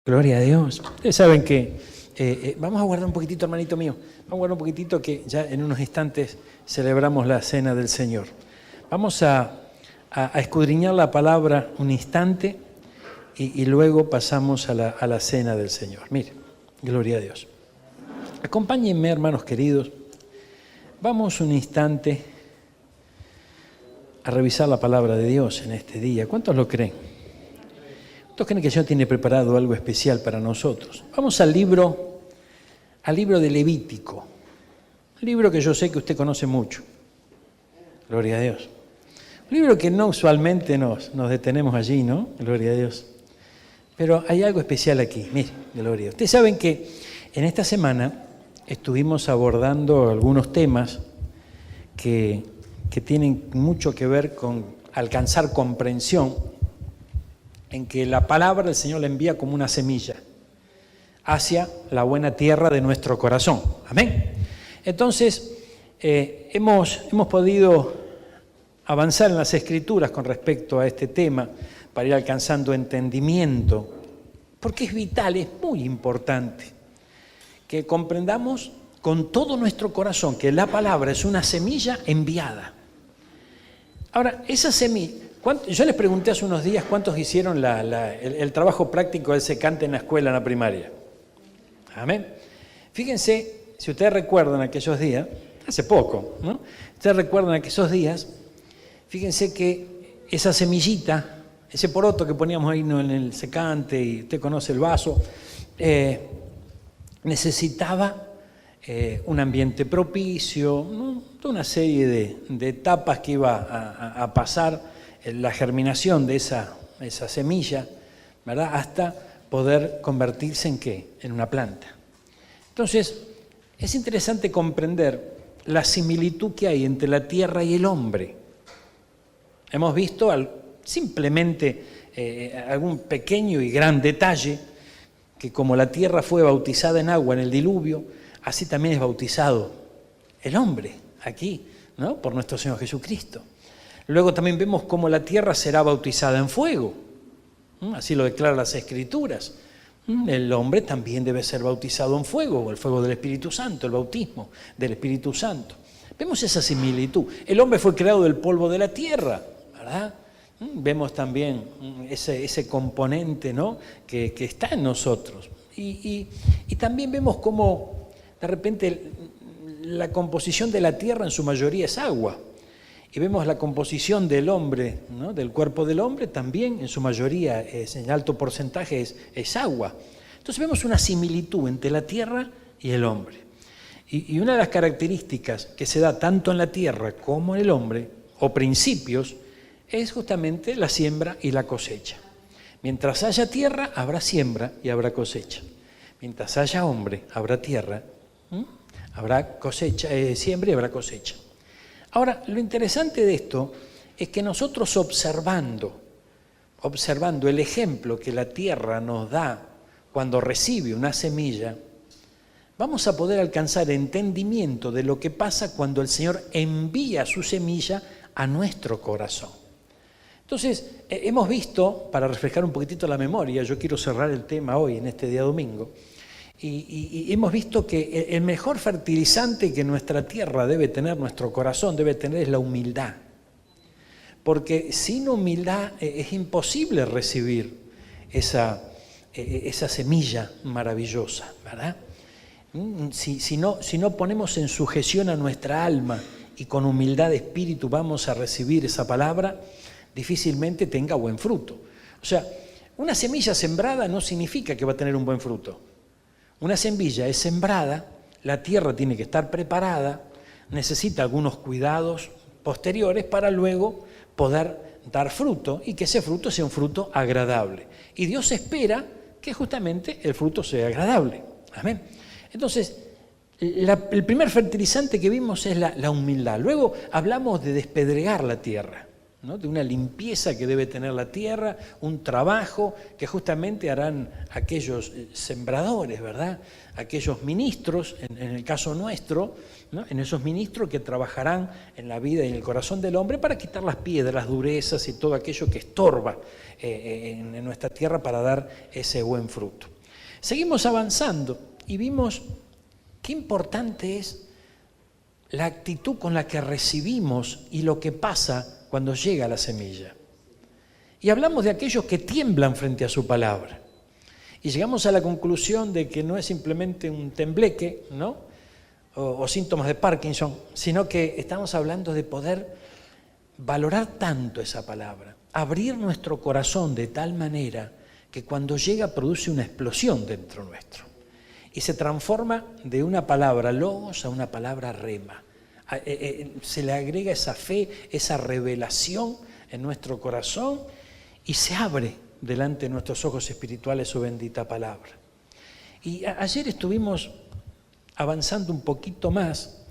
Gloria a Dios. Ustedes saben que vamos a guardar un poquitito, hermanito mío, vamos a guardar un poquitito que ya en unos instantes celebramos la cena del Señor. Vamos a escudriñar la palabra un instante y luego pasamos a la cena del Señor. Mire, gloria a Dios. Acompáñenme, hermanos queridos, vamos un instante a revisar la palabra de Dios en este día. ¿Cuántos lo creen? ¿Cuántos creen que el Señor tiene preparado algo especial para nosotros? Vamos al libro de Levítico, un libro que yo sé que usted conoce mucho. Gloria a Dios. Un libro que no usualmente nos detenemos allí, ¿no? Gloria a Dios. Pero hay algo especial aquí. Mire, gloria a Dios. Ustedes saben que en esta semana estuvimos abordando algunos temas que tienen mucho que ver con alcanzar comprensión, en que la palabra del Señor la envía como una semilla hacia la buena tierra de nuestro corazón. Amén. Entonces, hemos podido avanzar en las Escrituras con respecto a este tema para ir alcanzando entendimiento, porque es vital, es muy importante que comprendamos con todo nuestro corazón que la palabra es una semilla enviada. Ahora, esa semilla, yo les pregunté hace unos días cuántos hicieron el trabajo práctico del secante en la escuela, en la primaria. Amén. Fíjense, si ustedes recuerdan aquellos días, hace poco, ¿no? Ustedes recuerdan aquellos días, fíjense que esa semillita, ese poroto que poníamos ahí, ¿no?, en el secante, y usted conoce el vaso, necesitaba un ambiente propicio, ¿no? Toda una serie de etapas que iba a pasar la germinación de esa semilla, ¿verdad?, hasta poder convertirse en ¿qué? En una planta. Entonces, es interesante comprender la similitud que hay entre la tierra y el hombre. Hemos visto simplemente algún pequeño y gran detalle, que como la tierra fue bautizada en agua en el diluvio, así también es bautizado el hombre aquí, ¿no?, por nuestro Señor Jesucristo. Luego también vemos cómo la tierra será bautizada en fuego. Así lo declaran las Escrituras. El hombre también debe ser bautizado en fuego, o el fuego del Espíritu Santo, el bautismo del Espíritu Santo. Vemos esa similitud. El hombre fue creado del polvo de la tierra, ¿verdad? Vemos también ese componente, ¿no?, que está en nosotros. Y también vemos cómo de repente la composición de la tierra en su mayoría es agua. Y vemos la composición del hombre, ¿no?, del cuerpo del hombre también en su mayoría, en alto porcentaje, es agua. Entonces vemos una similitud entre la tierra y el hombre. Y una de las características que se da tanto en la tierra como en el hombre, o principios, es justamente la siembra y la cosecha. Mientras haya tierra, habrá siembra y habrá cosecha. Mientras haya hombre, habrá tierra, habrá cosecha, siembra y habrá cosecha. Ahora, lo interesante de esto es que nosotros observando el ejemplo que la tierra nos da cuando recibe una semilla, vamos a poder alcanzar entendimiento de lo que pasa cuando el Señor envía su semilla a nuestro corazón. Entonces, hemos visto, para reflejar un poquitito la memoria, yo quiero cerrar el tema hoy, en este día domingo, y hemos visto que el mejor fertilizante que nuestra tierra debe tener, nuestro corazón debe tener, es la humildad. Porque sin humildad es imposible recibir esa semilla maravillosa, ¿verdad? Si no ponemos en sujeción a nuestra alma y con humildad de espíritu vamos a recibir esa palabra, difícilmente tenga buen fruto. O sea, una semilla sembrada no significa que va a tener un buen fruto. Una semilla es sembrada, la tierra tiene que estar preparada, necesita algunos cuidados posteriores para luego poder dar fruto y que ese fruto sea un fruto agradable. Y Dios espera que justamente el fruto sea agradable. Amén. Entonces, el primer fertilizante que vimos es la humildad. Luego hablamos de despedregar la tierra, ¿no?, de una limpieza que debe tener la tierra, un trabajo que justamente harán aquellos sembradores, ¿verdad?, aquellos ministros, en el caso nuestro, ¿no?, en esos ministros que trabajarán en la vida y en el corazón del hombre para quitar las piedras, las durezas y todo aquello que estorba en nuestra tierra para dar ese buen fruto. Seguimos avanzando y vimos qué importante es la actitud con la que recibimos y lo que pasa cuando llega la semilla. Y hablamos de aquellos que tiemblan frente a su palabra. Y llegamos a la conclusión de que no es simplemente un tembleque, ¿no? o síntomas de Parkinson, sino que estamos hablando de poder valorar tanto esa palabra, abrir nuestro corazón de tal manera que cuando llega produce una explosión dentro nuestro y se transforma de una palabra logos a una palabra rema. Se le agrega esa fe, esa revelación en nuestro corazón y se abre delante de nuestros ojos espirituales su bendita palabra. Y ayer estuvimos avanzando un poquito más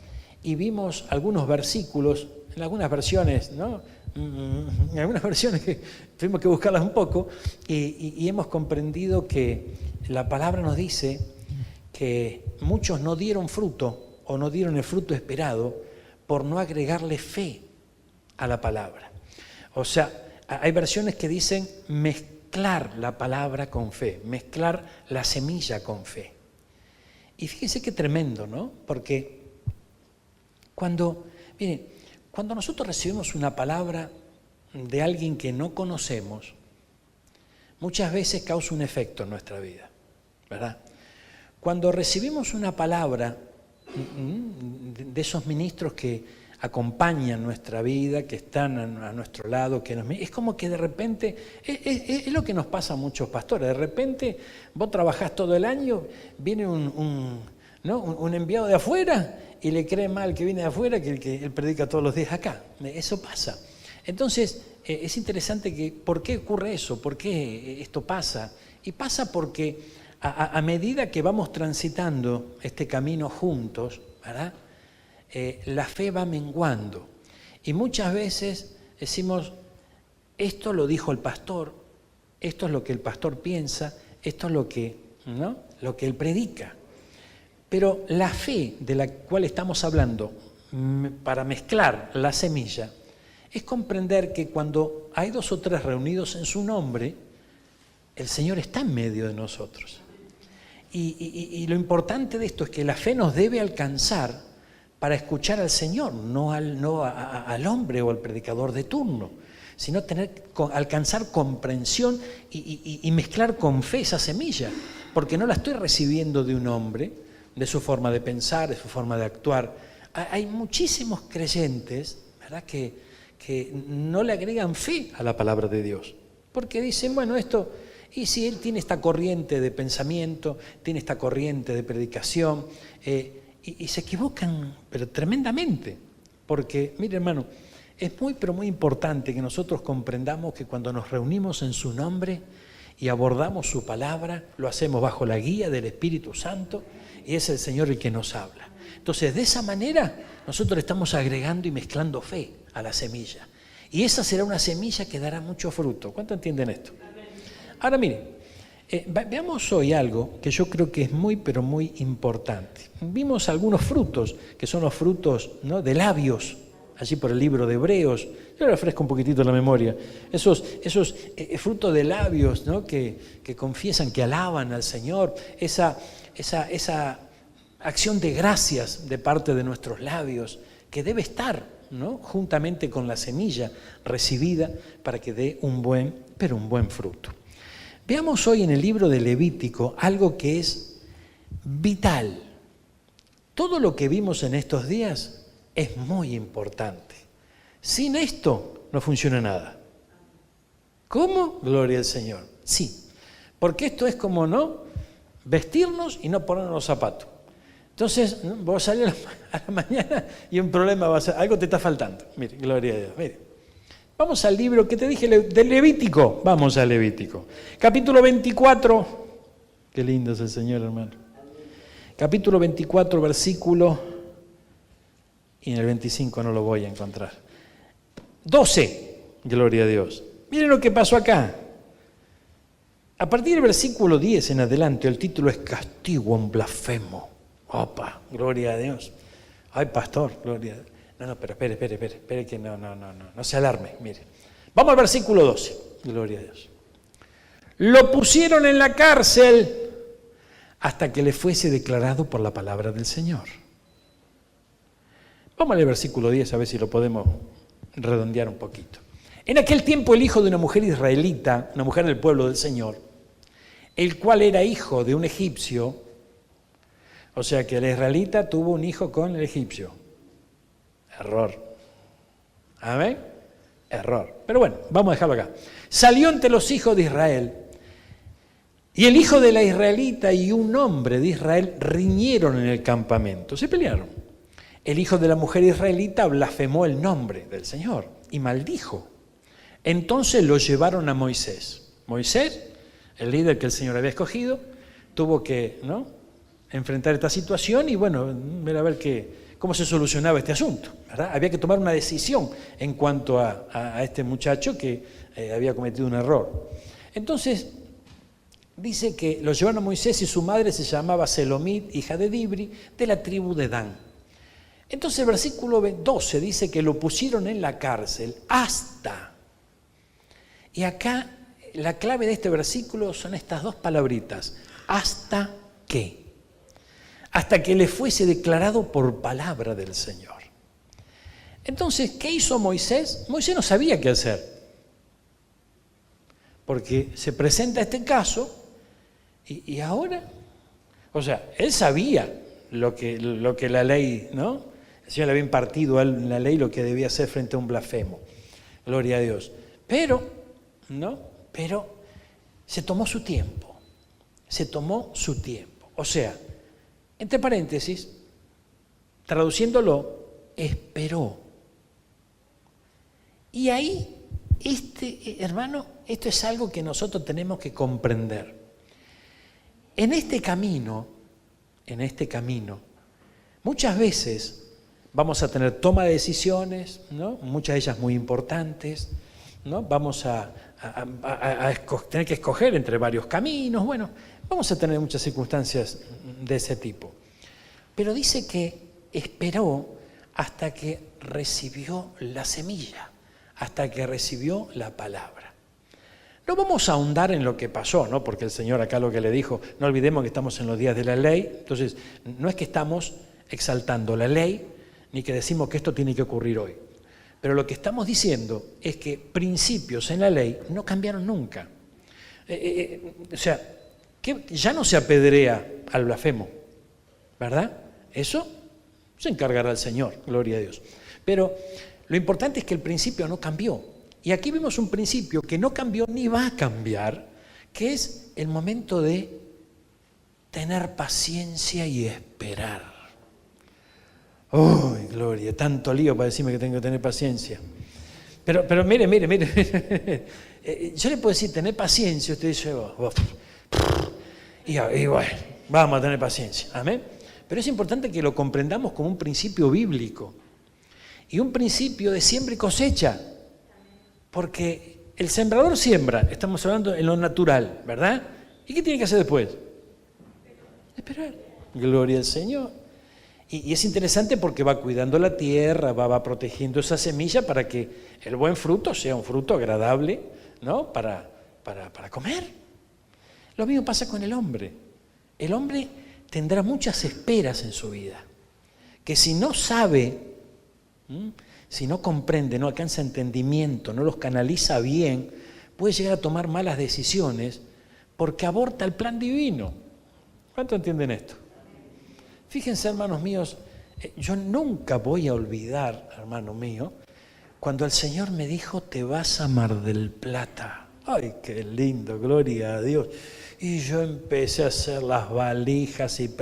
y vimos algunos versículos, en algunas versiones, ¿no? En algunas versiones que tuvimos que buscarlas un poco y hemos comprendido que la palabra nos dice que muchos no dieron fruto o no dieron el fruto esperado por no agregarle fe a la palabra. O sea, hay versiones que dicen mezclar la palabra con fe, mezclar la semilla con fe. Y fíjense qué tremendo, ¿no? Porque miren, cuando nosotros recibimos una palabra de alguien que no conocemos, muchas veces causa un efecto en nuestra vida, ¿verdad? Cuando recibimos una palabra de esos ministros que acompañan nuestra vida, que están a nuestro lado, es como que de repente, es lo que nos pasa a muchos pastores, de repente vos trabajás todo el año, viene un enviado de afuera y le cree mal que viene de afuera que el que él predica todos los días acá. Eso pasa. Entonces, es interesante ¿por qué ocurre eso? ¿Por qué esto pasa? Y pasa porque a medida que vamos transitando este camino juntos, ¿verdad? La fe va menguando. Y muchas veces decimos, esto lo dijo el pastor, esto es lo que el pastor piensa, esto es lo que él predica. Pero la fe de la cual estamos hablando, para mezclar la semilla, es comprender que cuando hay 2 o 3 reunidos en su nombre, el Señor está en medio de nosotros. Y lo importante de esto es que la fe nos debe alcanzar para escuchar al Señor, no al hombre o al predicador de turno, sino alcanzar comprensión y mezclar con fe esa semilla, porque no la estoy recibiendo de un hombre, de su forma de pensar, de su forma de actuar. Hay muchísimos creyentes, ¿verdad?, que no le agregan fe a la palabra de Dios, porque dicen, bueno, esto, y si él tiene esta corriente de pensamiento, tiene esta corriente de predicación, y se equivocan, pero tremendamente, porque, mire hermano, es muy, pero muy importante que nosotros comprendamos que cuando nos reunimos en su nombre y abordamos su palabra, lo hacemos bajo la guía del Espíritu Santo y es el Señor el que nos habla. Entonces, de esa manera, nosotros estamos agregando y mezclando fe a la semilla. Y esa será una semilla que dará mucho fruto. ¿Cuánto entienden esto? Ahora, miren. Veamos hoy algo que yo creo que es muy, pero muy importante. Vimos algunos frutos, que son los frutos, ¿no?, de labios, allí por el libro de Hebreos. Yo le refresco un poquitito la memoria. Esos frutos de labios, ¿no?, que confiesan, que alaban al Señor. Esa acción de gracias de parte de nuestros labios, que debe estar, ¿no?, juntamente con la semilla recibida para que dé un buen fruto. Veamos hoy en el libro de Levítico algo que es vital. Todo lo que vimos en estos días es muy importante. Sin esto no funciona nada. ¿Cómo? Gloria al Señor. Sí, porque esto es como, ¿no?, vestirnos y no ponernos los zapatos. Entonces, ¿no?, vos salís a la mañana y un problema va a ser, algo te está faltando. Mire, gloria a Dios, mire. Vamos al libro que te dije de Levítico. Vamos a Levítico. Capítulo 24. Qué lindo es el Señor, hermano. Capítulo 24, versículo. Y en el 25 no lo voy a encontrar. 12. Gloria a Dios. Miren lo que pasó acá. A partir del versículo 10 en adelante, el título es Castigo a un blasfemo. Opa, gloria a Dios. Ay, pastor, gloria a Dios. No, pero espere, que no se alarme, mire. Vamos al versículo 12, gloria a Dios. Lo pusieron en la cárcel hasta que le fuese declarado por la palabra del Señor. Vamos a leer el versículo 10 a ver si lo podemos redondear un poquito. En aquel tiempo el hijo de una mujer israelita, una mujer del pueblo del Señor, el cual era hijo de un egipcio, o sea que el israelita tuvo un hijo con el egipcio. Error. ¿Amén? Error. Pero bueno, vamos a dejarlo acá. Salió entre los hijos de Israel, y el hijo de la israelita y un hombre de Israel riñeron en el campamento, se pelearon. El hijo de la mujer israelita blasfemó el nombre del Señor y maldijo. Entonces lo llevaron a Moisés. Moisés, el líder que el Señor había escogido, tuvo que enfrentar esta situación y ver a ver cómo se solucionaba este asunto, ¿verdad? Había que tomar una decisión en cuanto a este muchacho que había cometido un error. Entonces, dice que lo llevaron a Moisés y su madre se llamaba Selomit, hija de Dibri, de la tribu de Dan. Entonces el versículo 12 dice que lo pusieron en la cárcel hasta. Y acá la clave de este versículo son estas dos palabritas. ¿Hasta qué? Hasta que le fuese declarado por palabra del Señor. Entonces, ¿qué hizo Moisés? Moisés no sabía qué hacer. Porque se presenta este caso y ahora, o sea, él sabía lo que la ley, ¿no? El Señor le había impartido a él en la ley lo que debía hacer frente a un blasfemo. Gloria a Dios. Pero se tomó su tiempo. Se tomó su tiempo. O sea, entre paréntesis, traduciéndolo, esperó. Y ahí, hermano, esto es algo que nosotros tenemos que comprender. En este camino, muchas veces vamos a tener toma de decisiones, ¿no? Muchas de ellas muy importantes, ¿no? Vamos a tener que escoger entre varios caminos, vamos a tener muchas circunstancias de ese tipo. Pero dice que esperó hasta que recibió la semilla, hasta que recibió la palabra. No vamos a ahondar en lo que pasó, ¿no? Porque el Señor acá lo que le dijo, no olvidemos que estamos en los días de la ley, entonces no es que estamos exaltando la ley, ni que decimos que esto tiene que ocurrir hoy. Pero lo que estamos diciendo es que principios en la ley no cambiaron nunca. O sea, que ya no se apedrea al blasfemo, ¿verdad? Eso se encargará el Señor, gloria a Dios. Pero lo importante es que el principio no cambió. Y aquí vemos un principio que no cambió ni va a cambiar, que es el momento de tener paciencia y esperar. ¡Uy, gloria! Tanto lío para decirme que tengo que tener paciencia. Pero mire. Yo le puedo decir, tener paciencia. Usted dice, y bueno, vamos a tener paciencia. Amén. Pero es importante que lo comprendamos como un principio bíblico. Y un principio de siembra y cosecha. Porque el sembrador siembra, estamos hablando en lo natural, ¿verdad? ¿Y qué tiene que hacer después? Esperar. Gloria al Señor. Y es interesante porque va cuidando la tierra, va protegiendo esa semilla para que el buen fruto sea un fruto agradable, ¿no? Para comer. Lo mismo pasa con el hombre. El hombre tendrá muchas esperas en su vida, que si no sabe, si no comprende, no alcanza entendimiento, no los canaliza bien, puede llegar a tomar malas decisiones porque aborta el plan divino. ¿Cuánto entienden esto? Fíjense, hermanos míos, yo nunca voy a olvidar, hermano mío, cuando el Señor me dijo, te vas a Mar del Plata. ¡Ay, qué lindo! Gloria a Dios. Y yo empecé a hacer las valijas y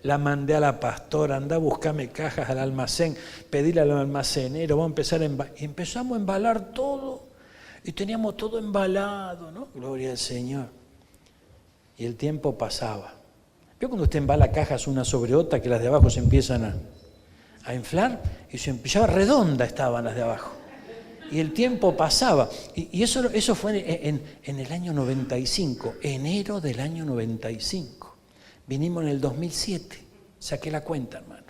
la mandé a la pastora, andá a buscarme cajas al almacén, pedirle al almacenero, vamos a empezar y empezamos a embalar todo. Y teníamos todo embalado, ¿no? Gloria al Señor. Y el tiempo pasaba. ¿Vio cuando usted embala cajas una sobre otra que las de abajo se empiezan a inflar? Y se empezaba redonda estaban las de abajo. Y el tiempo pasaba. Y eso fue en el año 95, enero del año 95. Vinimos en el 2007. Saqué la cuenta, hermano.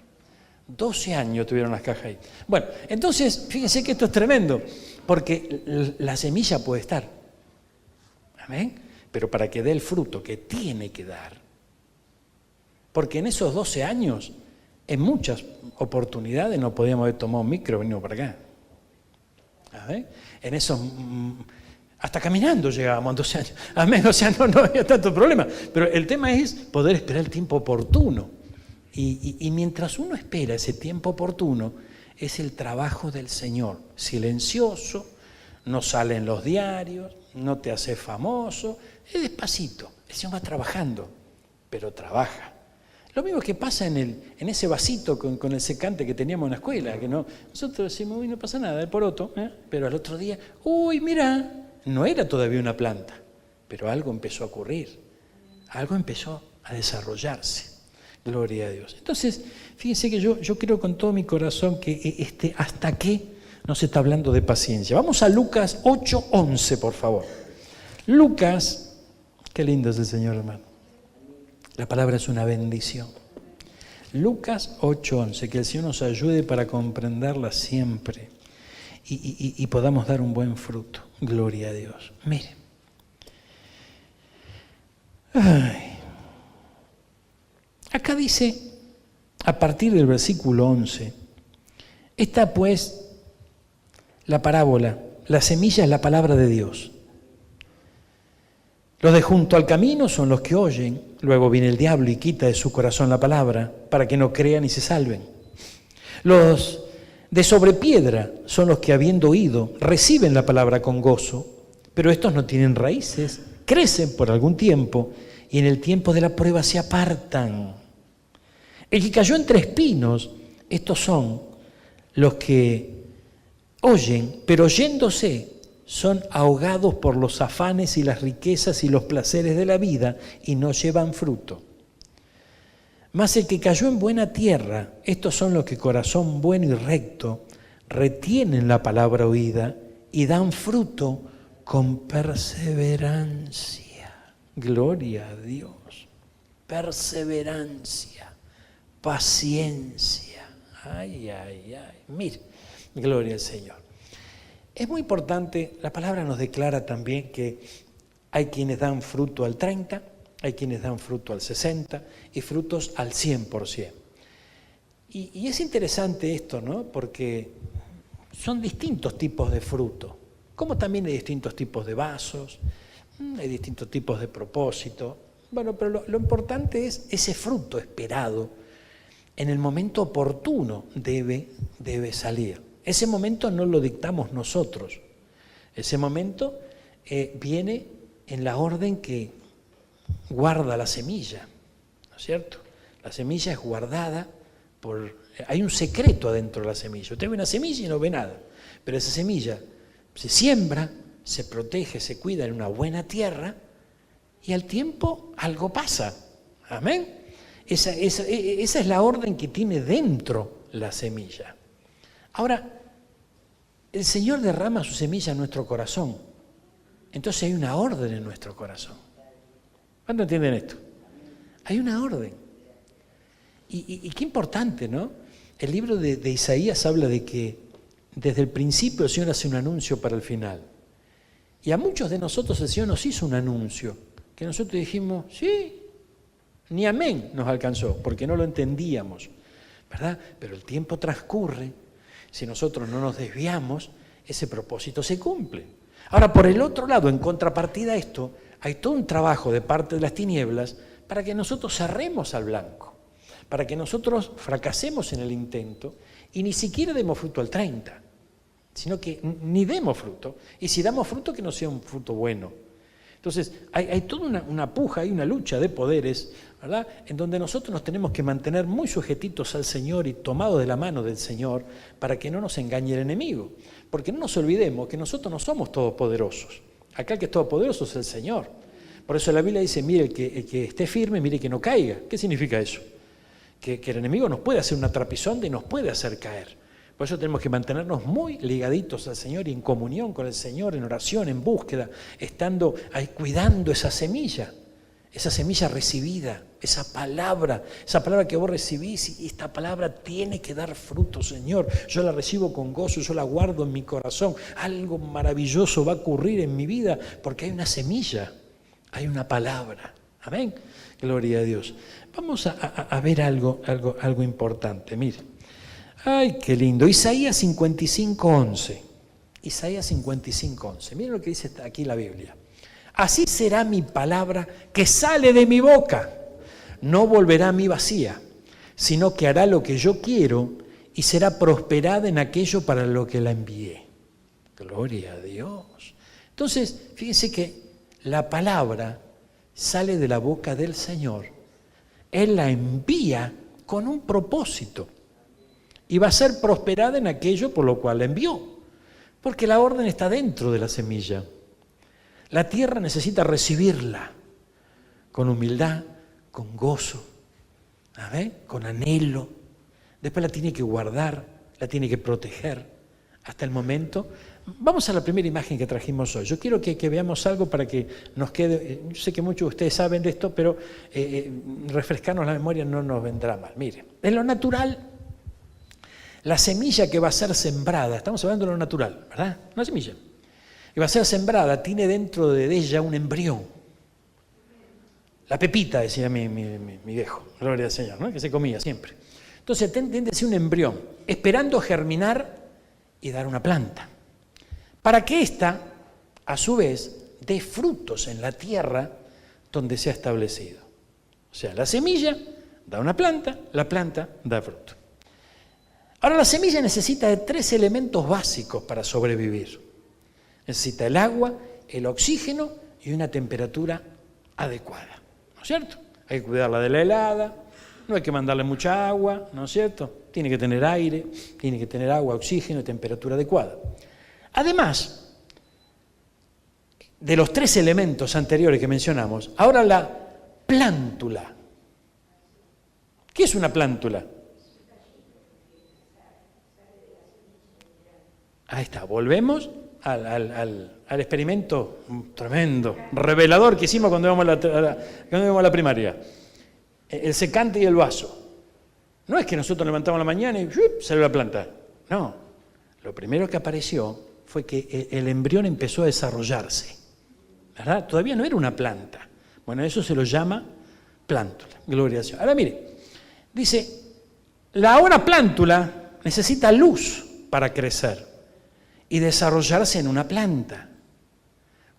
12 años tuvieron las cajas ahí. Bueno, entonces, fíjense que esto es tremendo, porque la semilla puede estar. Amén. Pero para que dé el fruto que tiene que dar, Porque en esos 12 años, en muchas oportunidades no podíamos haber tomado un micro y venido para acá. ¿Sabes? En esos... hasta caminando llegábamos en 12 años. Amén, o sea, no había tanto problema. Pero el tema es poder esperar el tiempo oportuno. Y mientras uno espera ese tiempo oportuno, es el trabajo del Señor. Silencioso, no sale en los diarios, no te hace famoso, es despacito. El Señor va trabajando, pero trabaja. Lo mismo que pasa en ese vasito con el secante que teníamos en la escuela, que nosotros decimos, uy, no pasa nada, el poroto, pero al otro día, uy, mira, no era todavía una planta, pero algo empezó a ocurrir, algo empezó a desarrollarse. Gloria a Dios. Entonces, fíjense que yo creo con todo mi corazón que hasta qué nos está hablando de paciencia. Vamos a Lucas 8:11, por favor. Lucas, qué lindo es el Señor, hermano. La palabra es una bendición. Lucas 8:11, que el Señor nos ayude para comprenderla siempre y podamos dar un buen fruto. Gloria a Dios. Mire. Acá dice, a partir del versículo 11, está pues la parábola, la semilla es la palabra de Dios. Los de junto al camino son los que oyen, luego viene el diablo y quita de su corazón la palabra para que no crean y se salven. Los de sobre piedra son los que habiendo oído reciben la palabra con gozo, pero estos no tienen raíces, crecen por algún tiempo y en el tiempo de la prueba se apartan. El que cayó entre espinos, estos son los que oyen, pero oyéndose son ahogados por los afanes y las riquezas y los placeres de la vida y no llevan fruto. Mas el que cayó en buena tierra, estos son los que corazón bueno y recto retienen la palabra oída y dan fruto con perseverancia. Gloria a Dios. Perseverancia, paciencia. Ay, ay, ay. Mire, gloria al Señor. Es muy importante, la palabra nos declara también que hay quienes dan fruto al 30, hay quienes dan fruto al 60 y frutos al 100%. Y es interesante esto, ¿no? Porque son distintos tipos de fruto, como también hay distintos tipos de vasos, hay distintos tipos de propósito. Bueno, pero lo importante es ese fruto esperado. En el momento oportuno debe salir. Ese momento no lo dictamos nosotros. Ese momento viene en la orden que guarda la semilla, ¿no es cierto? La semilla es guardada hay un secreto adentro de la semilla. Usted ve una semilla y no ve nada, pero esa semilla se siembra, se protege, se cuida en una buena tierra y al tiempo algo pasa. Amén. Esa es la orden que tiene dentro la semilla. Ahora, el Señor derrama su semilla en nuestro corazón. Entonces hay una orden en nuestro corazón. ¿Cuándo entienden esto? Hay una orden. Y qué importante, ¿no? El libro de Isaías habla de que desde el principio el Señor hace un anuncio para el final. Y a muchos de nosotros el Señor nos hizo un anuncio, que nosotros dijimos, sí, ni amén nos alcanzó, porque no lo entendíamos, ¿verdad? Pero el tiempo transcurre, si nosotros no nos desviamos, ese propósito se cumple. Ahora, por el otro lado, en contrapartida a esto, hay todo un trabajo de parte de las tinieblas para que nosotros cerremos al blanco, para que nosotros fracasemos en el intento y ni siquiera demos fruto al 30, sino que ni demos fruto, y si damos fruto que no sea un fruto bueno. Entonces, hay toda una puja, hay una lucha de poderes, ¿verdad?, en donde nosotros nos tenemos que mantener muy sujetitos al Señor y tomados de la mano del Señor para que no nos engañe el enemigo. Porque no nos olvidemos que nosotros no somos todopoderosos. Acá el que es todopoderoso es el Señor. Por eso la Biblia dice, mire, el que esté firme, mire que no caiga. ¿Qué significa eso? Que el enemigo nos puede hacer una trapisonda y nos puede hacer caer. Por eso tenemos que mantenernos muy ligaditos al Señor y en comunión con el Señor, en oración, en búsqueda, estando ahí cuidando esa semilla recibida, esa palabra que vos recibís, y esta palabra tiene que dar fruto, Señor. Yo la recibo con gozo, yo la guardo en mi corazón. Algo maravilloso va a ocurrir en mi vida porque hay una semilla, hay una palabra. Amén. Gloria a Dios. Vamos a ver algo importante. Mire. Ay, qué lindo. Isaías 55:11. Isaías 55:11. Miren lo que dice aquí la Biblia. Así será mi palabra que sale de mi boca. No volverá a mí vacía, sino que hará lo que yo quiero y será prosperada en aquello para lo que la envié. Gloria a Dios. Entonces, fíjense que la palabra sale de la boca del Señor. Él la envía con un propósito y va a ser prosperada en aquello por lo cual la envió. Porque la orden está dentro de la semilla. La tierra necesita recibirla con humildad, con gozo, con anhelo. Después la tiene que guardar, la tiene que proteger hasta el momento. Vamos a la primera imagen que trajimos hoy. Yo quiero que veamos algo para que nos quede. Yo sé que muchos de ustedes saben de esto, pero refrescarnos la memoria no nos vendrá mal. Mire, en lo natural, la semilla que va a ser sembrada, estamos hablando de lo natural, ¿verdad? Una semilla que va a ser sembrada tiene dentro de ella un embrión. La pepita, decía mi viejo, gloria al Señor, ¿no? Que se comía siempre. Entonces tiene que ser un embrión, esperando germinar y dar una planta. Para que ésta, a su vez, dé frutos en la tierra donde se ha establecido. O sea, la semilla da una planta, la planta da fruto. Ahora, la semilla necesita de 3 elementos básicos para sobrevivir. Necesita el agua, el oxígeno y una temperatura adecuada. ¿No es cierto? Hay que cuidarla de la helada, no hay que mandarle mucha agua, ¿no es cierto? Tiene que tener aire, tiene que tener agua, oxígeno y temperatura adecuada. Además de los 3 elementos anteriores que mencionamos, ahora la plántula. ¿Qué es una plántula? Ahí está, volvemos al experimento tremendo, revelador que hicimos cuando íbamos a la primaria. El secante y el vaso. No es que nosotros levantamos la mañana y salió la planta. No, lo primero que apareció fue que el embrión empezó a desarrollarse. ¿Verdad? Todavía no era una planta. Bueno, eso se lo llama plántula. Gloria a Dios. Ahora mire, dice, la ahora plántula necesita luz para crecer y desarrollarse en una planta.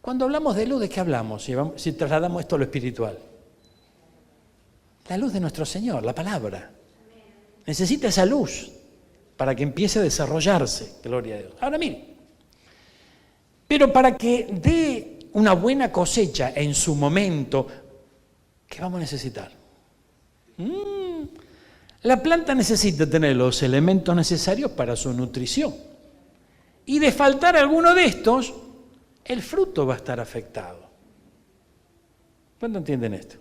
Cuando hablamos de luz, ¿de qué hablamos? Si trasladamos esto a lo espiritual. La luz de nuestro Señor, la palabra. Necesita esa luz para que empiece a desarrollarse. Gloria a Dios. Ahora mire, pero para que dé una buena cosecha en su momento, ¿qué vamos a necesitar? La planta necesita tener los elementos necesarios para su nutrición. Y de faltar alguno de estos, el fruto va a estar afectado. ¿Cuánto entienden esto?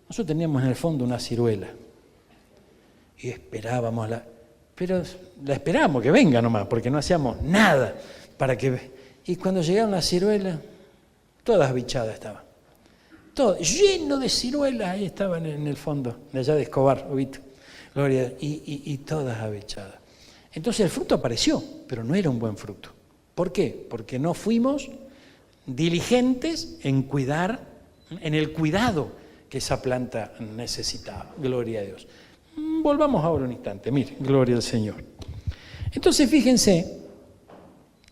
Nosotros teníamos en el fondo una ciruela y esperábamos pero la esperábamos que venga nomás, porque no hacíamos nada para que. Y cuando llegaron las ciruelas, todas bichadas estaban. Todo lleno de ciruelas, ahí estaban en el fondo, de allá de Escobar, Ubito. Gloria, y todas abichadas. Entonces el fruto apareció, pero no era un buen fruto. ¿Por qué? Porque no fuimos diligentes en el cuidado que esa planta necesitaba. Gloria a Dios. Volvamos ahora un instante, mire, gloria al Señor. Entonces fíjense,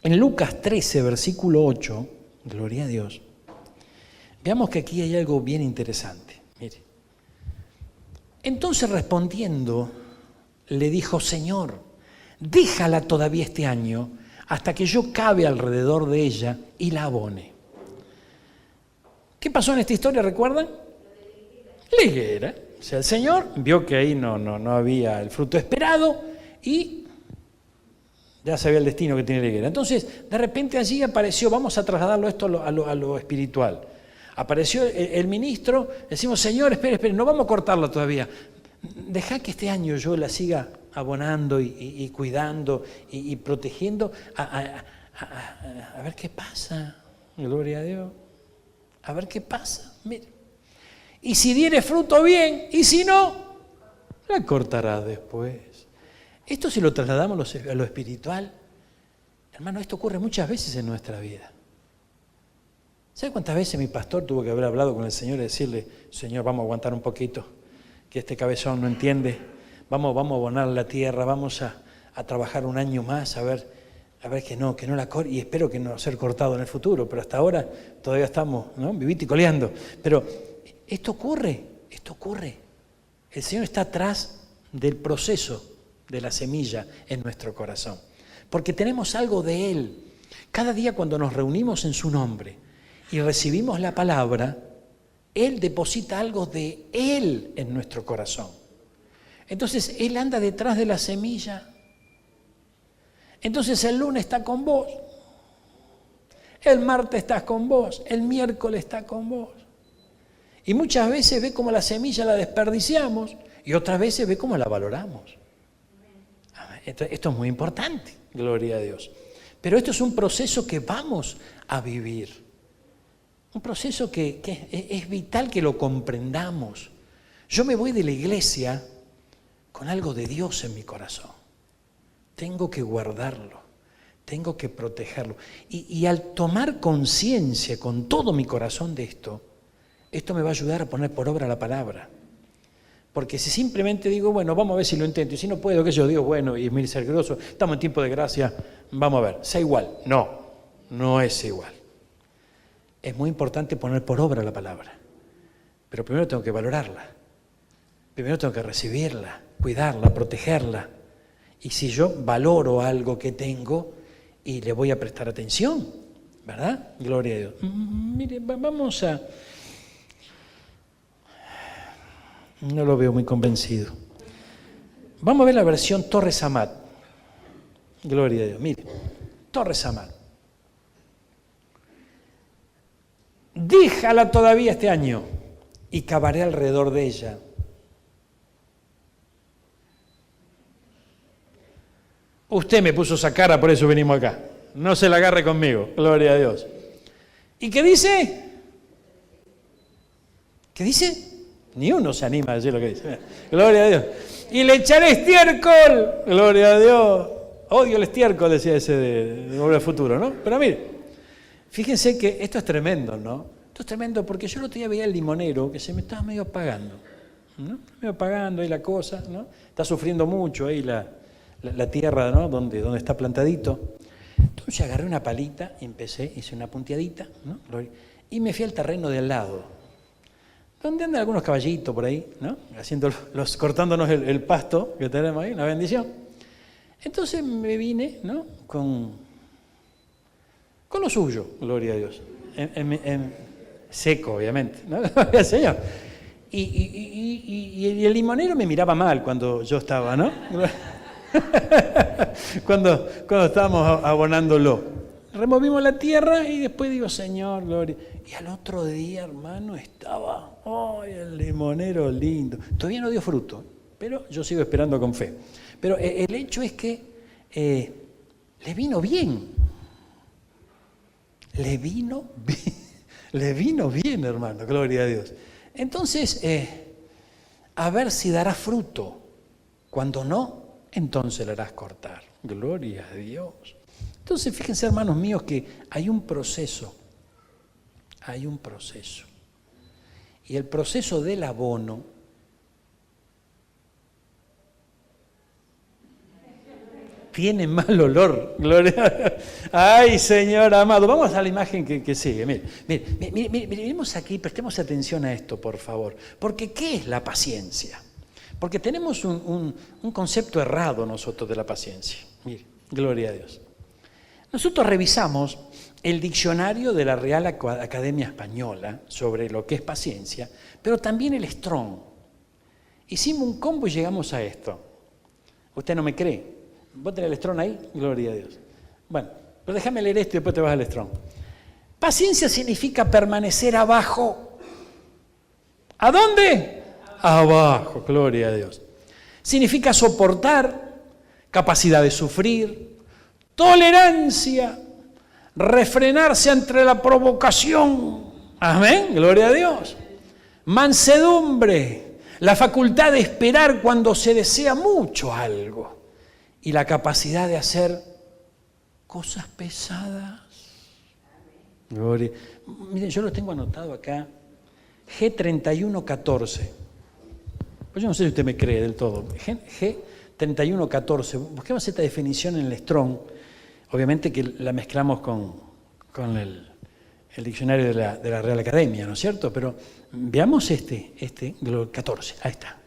en Lucas 13, versículo 8, gloria a Dios, veamos que aquí hay algo bien interesante. Mire. Entonces respondiendo, le dijo, Señor, déjala todavía este año hasta que yo cabe alrededor de ella y la abone. ¿Qué pasó en esta historia, recuerdan? La higuera. O sea, el Señor vio que ahí no había el fruto esperado y ya sabía el destino que tiene la higuera. Entonces, de repente allí apareció, vamos a trasladarlo esto a lo espiritual. Apareció el ministro, decimos, Señor, espere, no vamos a cortarla todavía. Deja que este año yo la siga abonando y cuidando y protegiendo a ver qué pasa. Gloria a Dios. A ver qué pasa. Mire. Y si diere fruto, bien, y si no, la cortará después. Esto si lo trasladamos a lo espiritual, hermano, esto ocurre muchas veces en nuestra vida. ¿Sabe cuántas veces mi pastor tuvo que haber hablado con el Señor y decirle, Señor, vamos a aguantar un poquito, que este cabezón no entiende, vamos a abonar la tierra, vamos a trabajar un año más, a ver que no la corte, y espero que no ser cortado en el futuro, pero hasta ahora todavía estamos, ¿no?, vivito y coleando. Pero esto ocurre. El Señor está atrás del proceso de la semilla en nuestro corazón, porque tenemos algo de Él. Cada día cuando nos reunimos en su nombre y recibimos la palabra, Él deposita algo de Él en nuestro corazón. Entonces Él anda detrás de la semilla. Entonces el lunes está con vos, el martes estás con vos, el miércoles está con vos. Y muchas veces ve cómo la semilla la desperdiciamos y otras veces ve cómo la valoramos. Esto es muy importante, gloria a Dios. Pero esto es un proceso que vamos a vivir. Un proceso que es vital que lo comprendamos. Yo me voy de la iglesia con algo de Dios en mi corazón. Tengo que guardarlo, tengo que protegerlo. Y al tomar conciencia con todo mi corazón de esto me va a ayudar a poner por obra la palabra. Porque si simplemente digo, bueno, vamos a ver si lo intento, y si no puedo, que yo Dios bueno y es misericordioso, estamos en tiempo de gracia, vamos a ver, sea igual. No es igual. Es muy importante poner por obra la palabra, pero primero tengo que valorarla, primero tengo que recibirla, cuidarla, protegerla. Y si yo valoro algo que tengo y le voy a prestar atención, ¿verdad? Gloria a Dios. Mire, vamos a... No lo veo muy convencido. Vamos a ver la versión Torres Amat. Gloria a Dios. Mire, Torres Amat. Déjala todavía este año y cavaré alrededor de ella. Usted me puso esa cara, por eso venimos acá. No se la agarre conmigo. Gloria a Dios. ¿Y qué dice? ¿Qué dice? Ni uno se anima a decir lo que dice. Gloria a Dios. Y le echaré estiércol. Gloria a Dios. Odio el estiércol, decía ese de Volver al Futuro, ¿no? Pero mire, fíjense que esto es tremendo, ¿no? Esto es tremendo porque yo el otro día veía el limonero que se me estaba medio apagando, ¿no? Medio apagando ahí la cosa, ¿no? Está sufriendo mucho ahí la tierra, ¿no?, donde está plantadito. Entonces agarré una palita y hice una punteadita, ¿no?, y me fui al terreno de al lado, donde andan algunos caballitos por ahí, ¿no?, cortándonos el pasto que tenemos ahí, una bendición. Entonces me vine, ¿no?, con lo suyo, gloria a Dios, seco, obviamente, ¿no? Señor. Y el limonero me miraba mal cuando yo estaba, ¿no? cuando estábamos abonándolo. Removimos la tierra y después digo, Señor, gloria. Y al otro día, hermano, estaba, ¡ay, el limonero lindo! Todavía no dio fruto, pero yo sigo esperando con fe. Pero el hecho es que le vino bien. Le vino bien, hermano, gloria a Dios. Entonces, a ver si dará fruto. Cuando no, entonces le harás cortar. Gloria a Dios. Entonces, fíjense, hermanos míos, que hay un proceso. Y el proceso del abono tiene mal olor. Gloria a Dios. Ay, Señor amado. Vamos a la imagen que sigue. Miremos aquí, prestemos atención a esto, por favor. Porque, ¿qué es la paciencia? Porque tenemos un concepto errado nosotros de la paciencia. Mire, gloria a Dios. Nosotros revisamos el diccionario de la Real Academia Española sobre lo que es paciencia, pero también el Strong. Hicimos un combo y llegamos a esto. ¿Usted no me cree? ¿Vos tenés el Strong ahí? Gloria a Dios. Bueno, pero déjame leer esto y después te vas al Strong. Paciencia significa permanecer abajo. ¿A dónde? Abajo, gloria a Dios. Significa soportar, capacidad de sufrir, tolerancia, refrenarse ante la provocación. Amén, gloria a Dios. Mansedumbre, la facultad de esperar cuando se desea mucho algo. Y la capacidad de hacer cosas pesadas. Gloria. Miren, yo lo tengo anotado acá. G3114. Pues yo no sé si usted me cree del todo. G3114. Busquemos esta definición en el Strong. Obviamente que la mezclamos con el diccionario de la Real Academia, ¿no es cierto? Pero veamos este 14. Ahí está.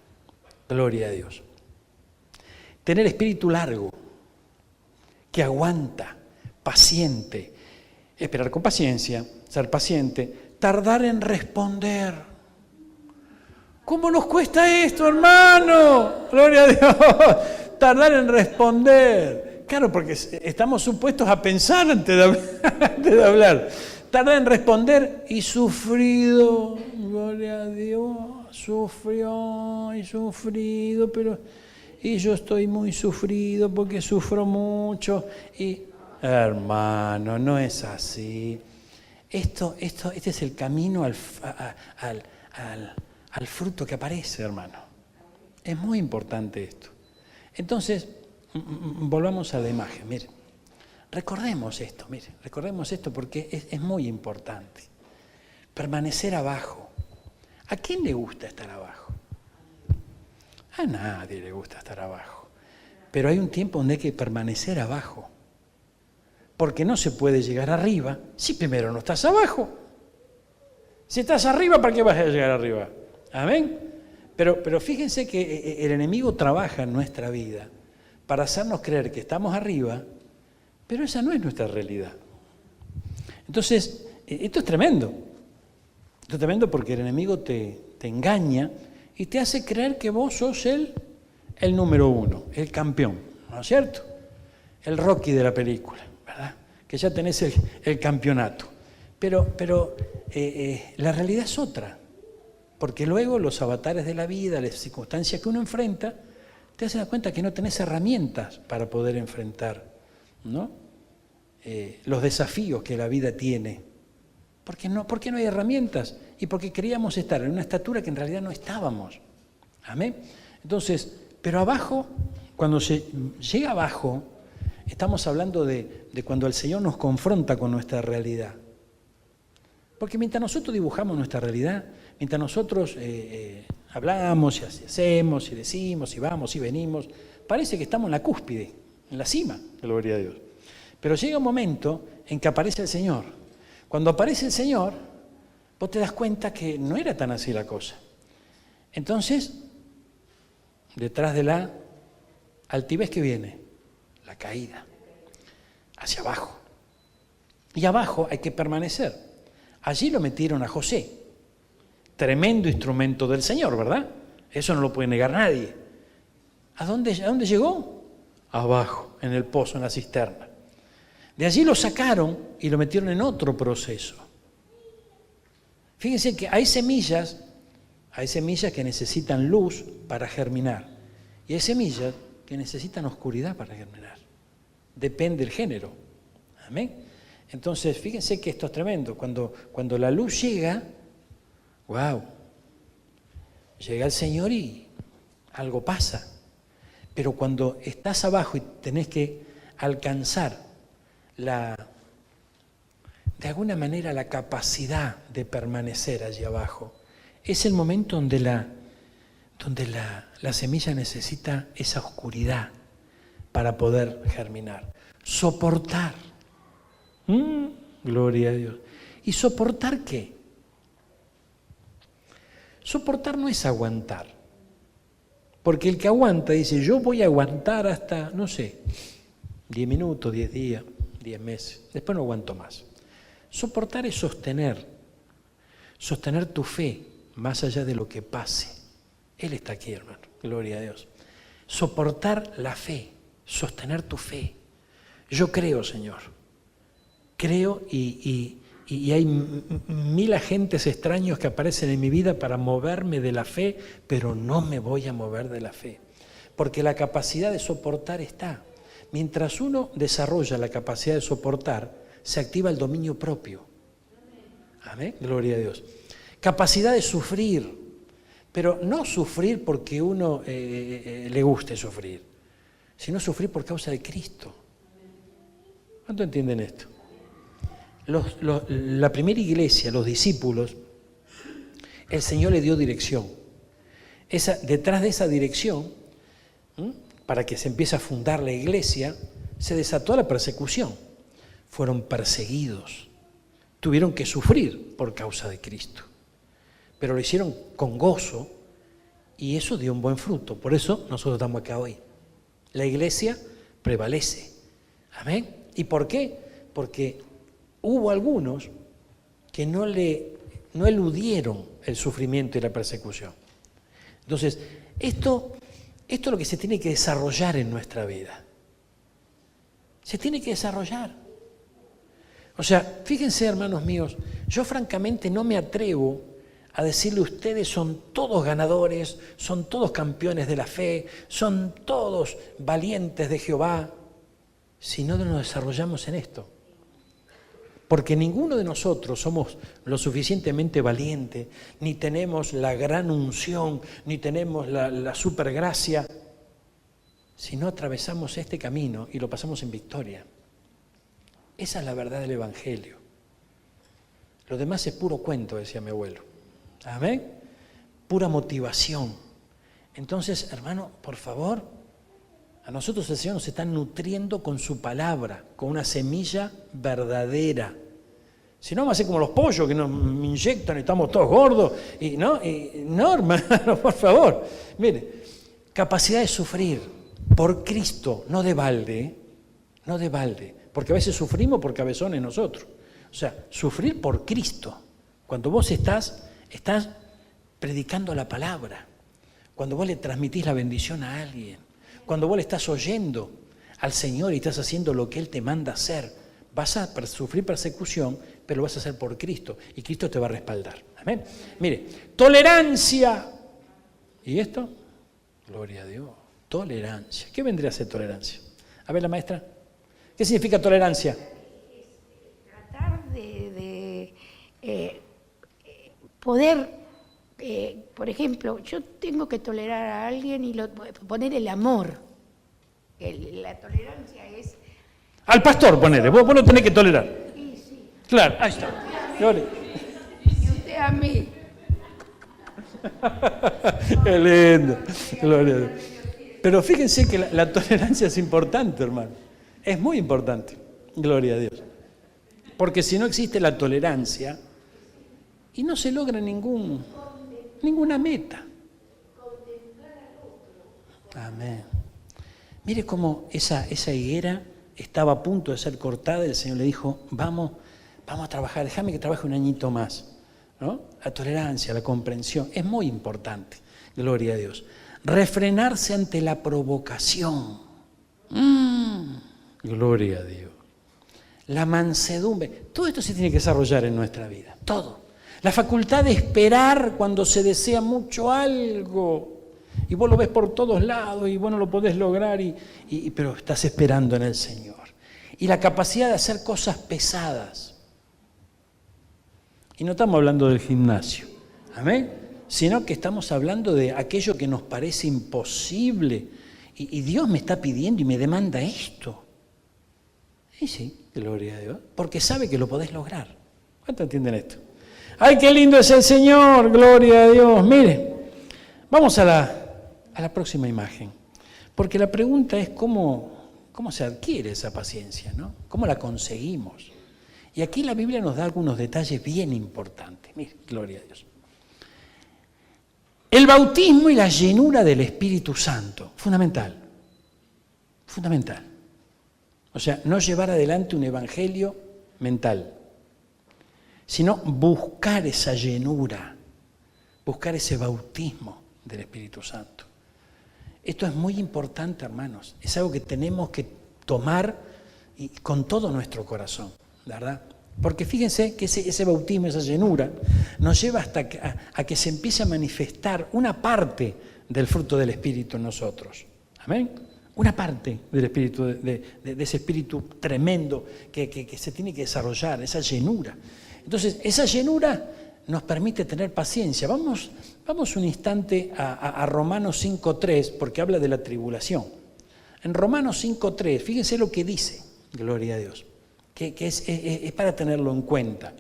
Gloria a Dios. Tener espíritu largo, que aguanta, paciente, esperar con paciencia, ser paciente, tardar en responder. ¿Cómo nos cuesta esto, hermano? Gloria a Dios. Tardar en responder. Claro, porque estamos supuestos a pensar antes de hablar. Tardar en responder y sufrido. Gloria a Dios. Sufrió y sufrido, pero... Y yo estoy muy sufrido porque sufro mucho. Y, hermano, no es así. Este es el camino al fruto que aparece, hermano. Es muy importante esto. Entonces, volvamos a la imagen. Mire, recordemos esto porque es muy importante. Permanecer abajo. ¿A quién le gusta estar abajo? A nadie le gusta estar abajo. Pero hay un tiempo donde hay que permanecer abajo. Porque no se puede llegar arriba si primero no estás abajo. Si estás arriba, ¿para qué vas a llegar arriba? ¿Amén? Pero fíjense que el enemigo trabaja en nuestra vida para hacernos creer que estamos arriba, pero esa no es nuestra realidad. Entonces, esto es tremendo. Esto es tremendo porque el enemigo te engaña y te hace creer que vos sos el número uno, el campeón, ¿no es cierto? El Rocky de la película, ¿verdad? Que ya tenés el campeonato. Pero la realidad es otra, porque luego los avatares de la vida, las circunstancias que uno enfrenta, te hacen dar cuenta que no tenés herramientas para poder enfrentar, ¿no? Los desafíos que la vida tiene. ¿Por qué no hay herramientas? Y porque queríamos estar en una estatura que en realidad no estábamos. ¿Amén? Entonces, pero abajo, cuando se llega abajo, estamos hablando de cuando el Señor nos confronta con nuestra realidad. Porque mientras nosotros dibujamos nuestra realidad, mientras nosotros hablamos y hacemos y decimos y vamos y venimos, parece que estamos en la cúspide, en la cima, gloria a Dios. Pero llega un momento en que aparece el Señor. Cuando aparece el Señor, vos te das cuenta que no era tan así la cosa. Entonces, detrás de la altivez que viene, la caída, hacia abajo. Y abajo hay que permanecer. Allí lo metieron a José, tremendo instrumento del Señor, ¿verdad? Eso no lo puede negar nadie. ¿A dónde llegó? Abajo, en el pozo, en la cisterna. De allí lo sacaron y lo metieron en otro proceso. Fíjense que hay semillas que necesitan luz para germinar y hay semillas que necesitan oscuridad para germinar. Depende del género. ¿Amén? Entonces, fíjense que esto es tremendo. Cuando la luz llega, wow, llega el Señor y algo pasa. Pero cuando estás abajo y tenés que alcanzar de alguna manera la capacidad de permanecer allí abajo, es el momento donde la semilla necesita esa oscuridad para poder germinar. Soportar. Gloria a Dios. ¿Y soportar qué? Soportar no es aguantar. Porque el que aguanta dice, yo voy a aguantar hasta, no sé, 10 minutos, 10 días, 10 meses. Después no aguanto más. Soportar es sostener tu fe más allá de lo que pase. Él está aquí, hermano. Gloria a Dios. Soportar la fe, sostener tu fe. Yo creo, Señor. Creo y hay mil agentes extraños que aparecen en mi vida para moverme de la fe, pero no me voy a mover de la fe. Porque la capacidad de soportar está. Mientras uno desarrolla la capacidad de soportar, se activa el dominio propio. Amén. Gloria a Dios. Capacidad de sufrir, pero no sufrir porque uno le guste sufrir, sino sufrir por causa de Cristo. ¿Cuánto entienden esto? la primera iglesia, los discípulos, el Señor le dio dirección. Detrás de esa dirección, para que se empiece a fundar la iglesia, se desató la persecución. Fueron perseguidos, tuvieron que sufrir por causa de Cristo, pero lo hicieron con gozo y eso dio un buen fruto. Por eso nosotros estamos acá hoy. La iglesia prevalece. Amén. ¿Y por qué? Porque hubo algunos que no eludieron el sufrimiento y la persecución. Entonces, esto es lo que se tiene que desarrollar en nuestra vida. Se tiene que desarrollar. O sea, fíjense, hermanos míos, yo francamente no me atrevo a decirle ustedes son todos ganadores, son todos campeones de la fe, son todos valientes de Jehová, si no nos desarrollamos en esto. Porque ninguno de nosotros somos lo suficientemente valiente, ni tenemos la gran unción, ni tenemos la supergracia, si no atravesamos este camino y lo pasamos en victoria. Esa es la verdad del Evangelio. Lo demás es puro cuento, decía mi abuelo. Amén. Pura motivación. Entonces, hermano, por favor, a nosotros el Señor nos está nutriendo con su palabra, con una semilla verdadera. Si no, vamos a ser como los pollos que nos inyectan y estamos todos gordos. No, hermano, por favor. Mire, capacidad de sufrir por Cristo, no de balde, no de balde. Porque a veces sufrimos por cabezones nosotros. O sea, sufrir por Cristo. Cuando vos estás predicando la palabra. Cuando vos le transmitís la bendición a alguien. Cuando vos le estás oyendo al Señor y estás haciendo lo que Él te manda hacer. Vas a sufrir persecución, pero lo vas a hacer por Cristo. Y Cristo te va a respaldar. Amén. Mire, tolerancia. ¿Y esto? Gloria a Dios. Tolerancia. ¿Qué vendría a ser tolerancia? A ver, la maestra. ¿Qué significa tolerancia? Tratar de poder, por ejemplo, yo tengo que tolerar a alguien y poner el amor. La tolerancia es... Al pastor, ponele. Vos lo tenés que tolerar. Sí, sí. Claro, ahí está. Gloria. Y usted a mí. Qué lindo. Gloria a Dios. Pero fíjense que la tolerancia es importante, hermano. Es muy importante, gloria a Dios. Porque si no existe la tolerancia y no se logra ninguna meta. Amén. Mire cómo esa higuera estaba a punto de ser cortada y el Señor le dijo, vamos a trabajar, déjame que trabaje un añito más. ¿No? La tolerancia, la comprensión, es muy importante, gloria a Dios. Refrenarse ante la provocación. Gloria a Dios. La mansedumbre. Todo esto se tiene que desarrollar en nuestra vida. Todo. La facultad de esperar cuando se desea mucho algo. Y vos lo ves por todos lados y vos no lo podés lograr, pero estás esperando en el Señor. Y la capacidad de hacer cosas pesadas. Y no estamos hablando del gimnasio. Amén. Sino que estamos hablando de aquello que nos parece imposible. Y Dios me está pidiendo y me demanda esto. Y sí, gloria a Dios, porque sabe que lo podés lograr. ¿Cuántos entienden esto? ¡Ay, qué lindo es el Señor! ¡Gloria a Dios! Mire, vamos a la próxima imagen. Porque la pregunta es cómo se adquiere esa paciencia, ¿no? ¿Cómo la conseguimos? Y aquí la Biblia nos da algunos detalles bien importantes. Mire, gloria a Dios. El bautismo y la llenura del Espíritu Santo, fundamental. Fundamental. O sea, no llevar adelante un evangelio mental, sino buscar esa llenura, buscar ese bautismo del Espíritu Santo. Esto es muy importante, hermanos. Es algo que tenemos que tomar con todo nuestro corazón, ¿verdad? Porque fíjense que ese bautismo, esa llenura, nos lleva hasta a que se empiece a manifestar una parte del fruto del Espíritu en nosotros. Amén. Una parte del Espíritu, de ese Espíritu tremendo que se tiene que desarrollar, esa llenura. Entonces, esa llenura nos permite tener paciencia. Vamos un instante a Romanos 5.3, porque habla de la tribulación. En Romanos 5.3, fíjense lo que dice, gloria a Dios. que es para tenerlo en cuenta.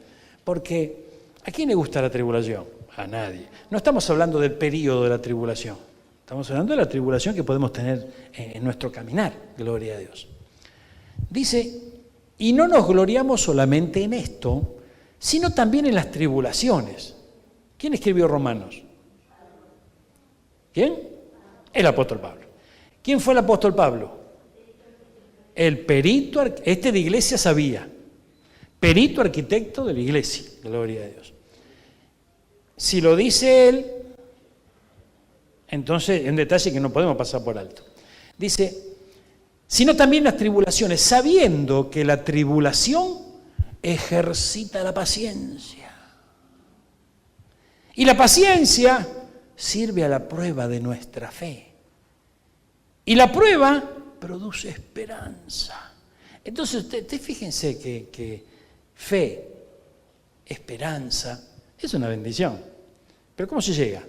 Porque, ¿a quién le gusta la tribulación? A nadie. No estamos hablando del período de la tribulación. Estamos hablando de la tribulación que podemos tener en nuestro caminar. Gloria a Dios. Dice, y no nos gloriamos solamente en esto, sino también en las tribulaciones. ¿Quién escribió Romanos? ¿Quién? El apóstol Pablo. ¿Quién fue el apóstol Pablo? El perito, de iglesia sabía, perito arquitecto de la iglesia, gloria a Dios. Si lo dice él, entonces es un detalle que no podemos pasar por alto. Dice, sino también las tribulaciones, sabiendo que la tribulación ejercita la paciencia. Y la paciencia sirve a la prueba de nuestra fe. Y la prueba produce esperanza. Entonces, ustedes fíjense que fe, esperanza, es una bendición. Pero ¿cómo se llega?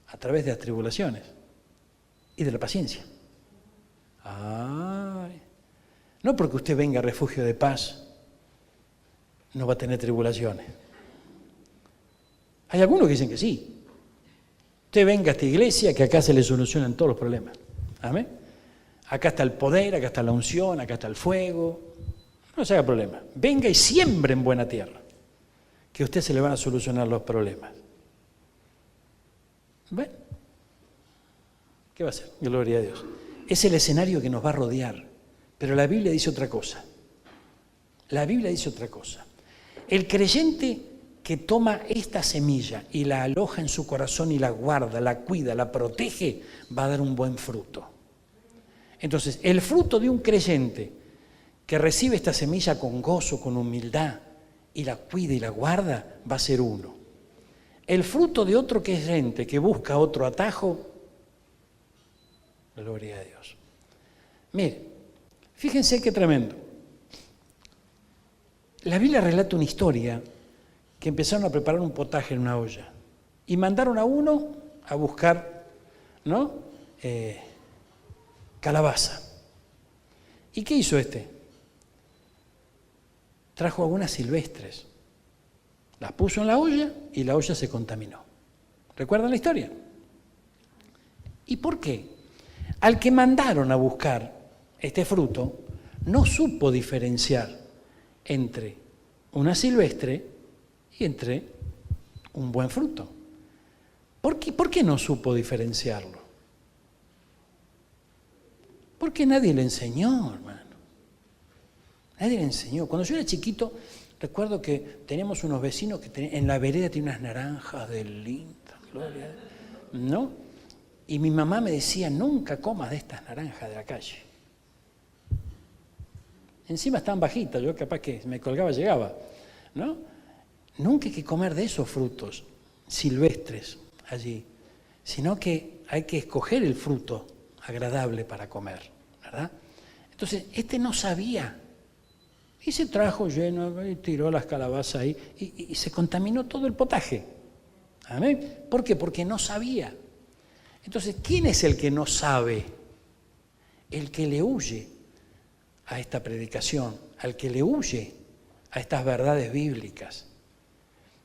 A través de las tribulaciones y de la paciencia. Ay, no porque usted venga a refugio de paz, no va a tener tribulaciones. Hay algunos que dicen que sí. Usted venga a esta iglesia que acá se le solucionan todos los problemas. ¿Amén? Acá está el poder, acá está la unción, acá está el fuego. No se haga problema. Venga y siembre en buena tierra, que a usted se le van a solucionar los problemas. ¿Ven? ¿Qué va a hacer? Gloria a Dios. Es el escenario que nos va a rodear. Pero la Biblia dice otra cosa. La Biblia dice otra cosa. El creyente que toma esta semilla y la aloja en su corazón y la guarda, la cuida, la protege, va a dar un buen fruto. Entonces, el fruto de un creyente que recibe esta semilla con gozo, con humildad, y la cuida y la guarda, va a ser uno. El fruto de otro creyente que busca otro atajo, gloria a Dios. Mire, fíjense qué tremendo. La Biblia relata una historia que empezaron a preparar un potaje en una olla y mandaron a uno a buscar, ¿no? Calabaza. ¿Y qué hizo este? Trajo algunas silvestres, las puso en la olla y la olla se contaminó. ¿Recuerdan la historia? ¿Y por qué? Al que mandaron a buscar este fruto, no supo diferenciar entre una silvestre y entre un buen fruto. ¿Por qué no supo diferenciarlo? Porque nadie le enseñó, hermano. Nadie le enseñó. Cuando yo era chiquito, recuerdo que teníamos unos vecinos que en la vereda tenían unas naranjas de lindas, gloria, ¿no? Y mi mamá me decía, nunca comas de estas naranjas de la calle. Encima estaban bajitas, yo capaz que me colgaba, llegaba, ¿no? Nunca hay que comer de esos frutos silvestres allí, sino que hay que escoger el fruto agradable para comer, ¿verdad? Entonces, este no sabía y se trajo lleno y tiró las calabazas ahí y se contaminó todo el potaje. ¿Amén? ¿Por qué? Porque no sabía. Entonces, ¿quién es el que no sabe? El que le huye a esta predicación, al que le huye a estas verdades bíblicas.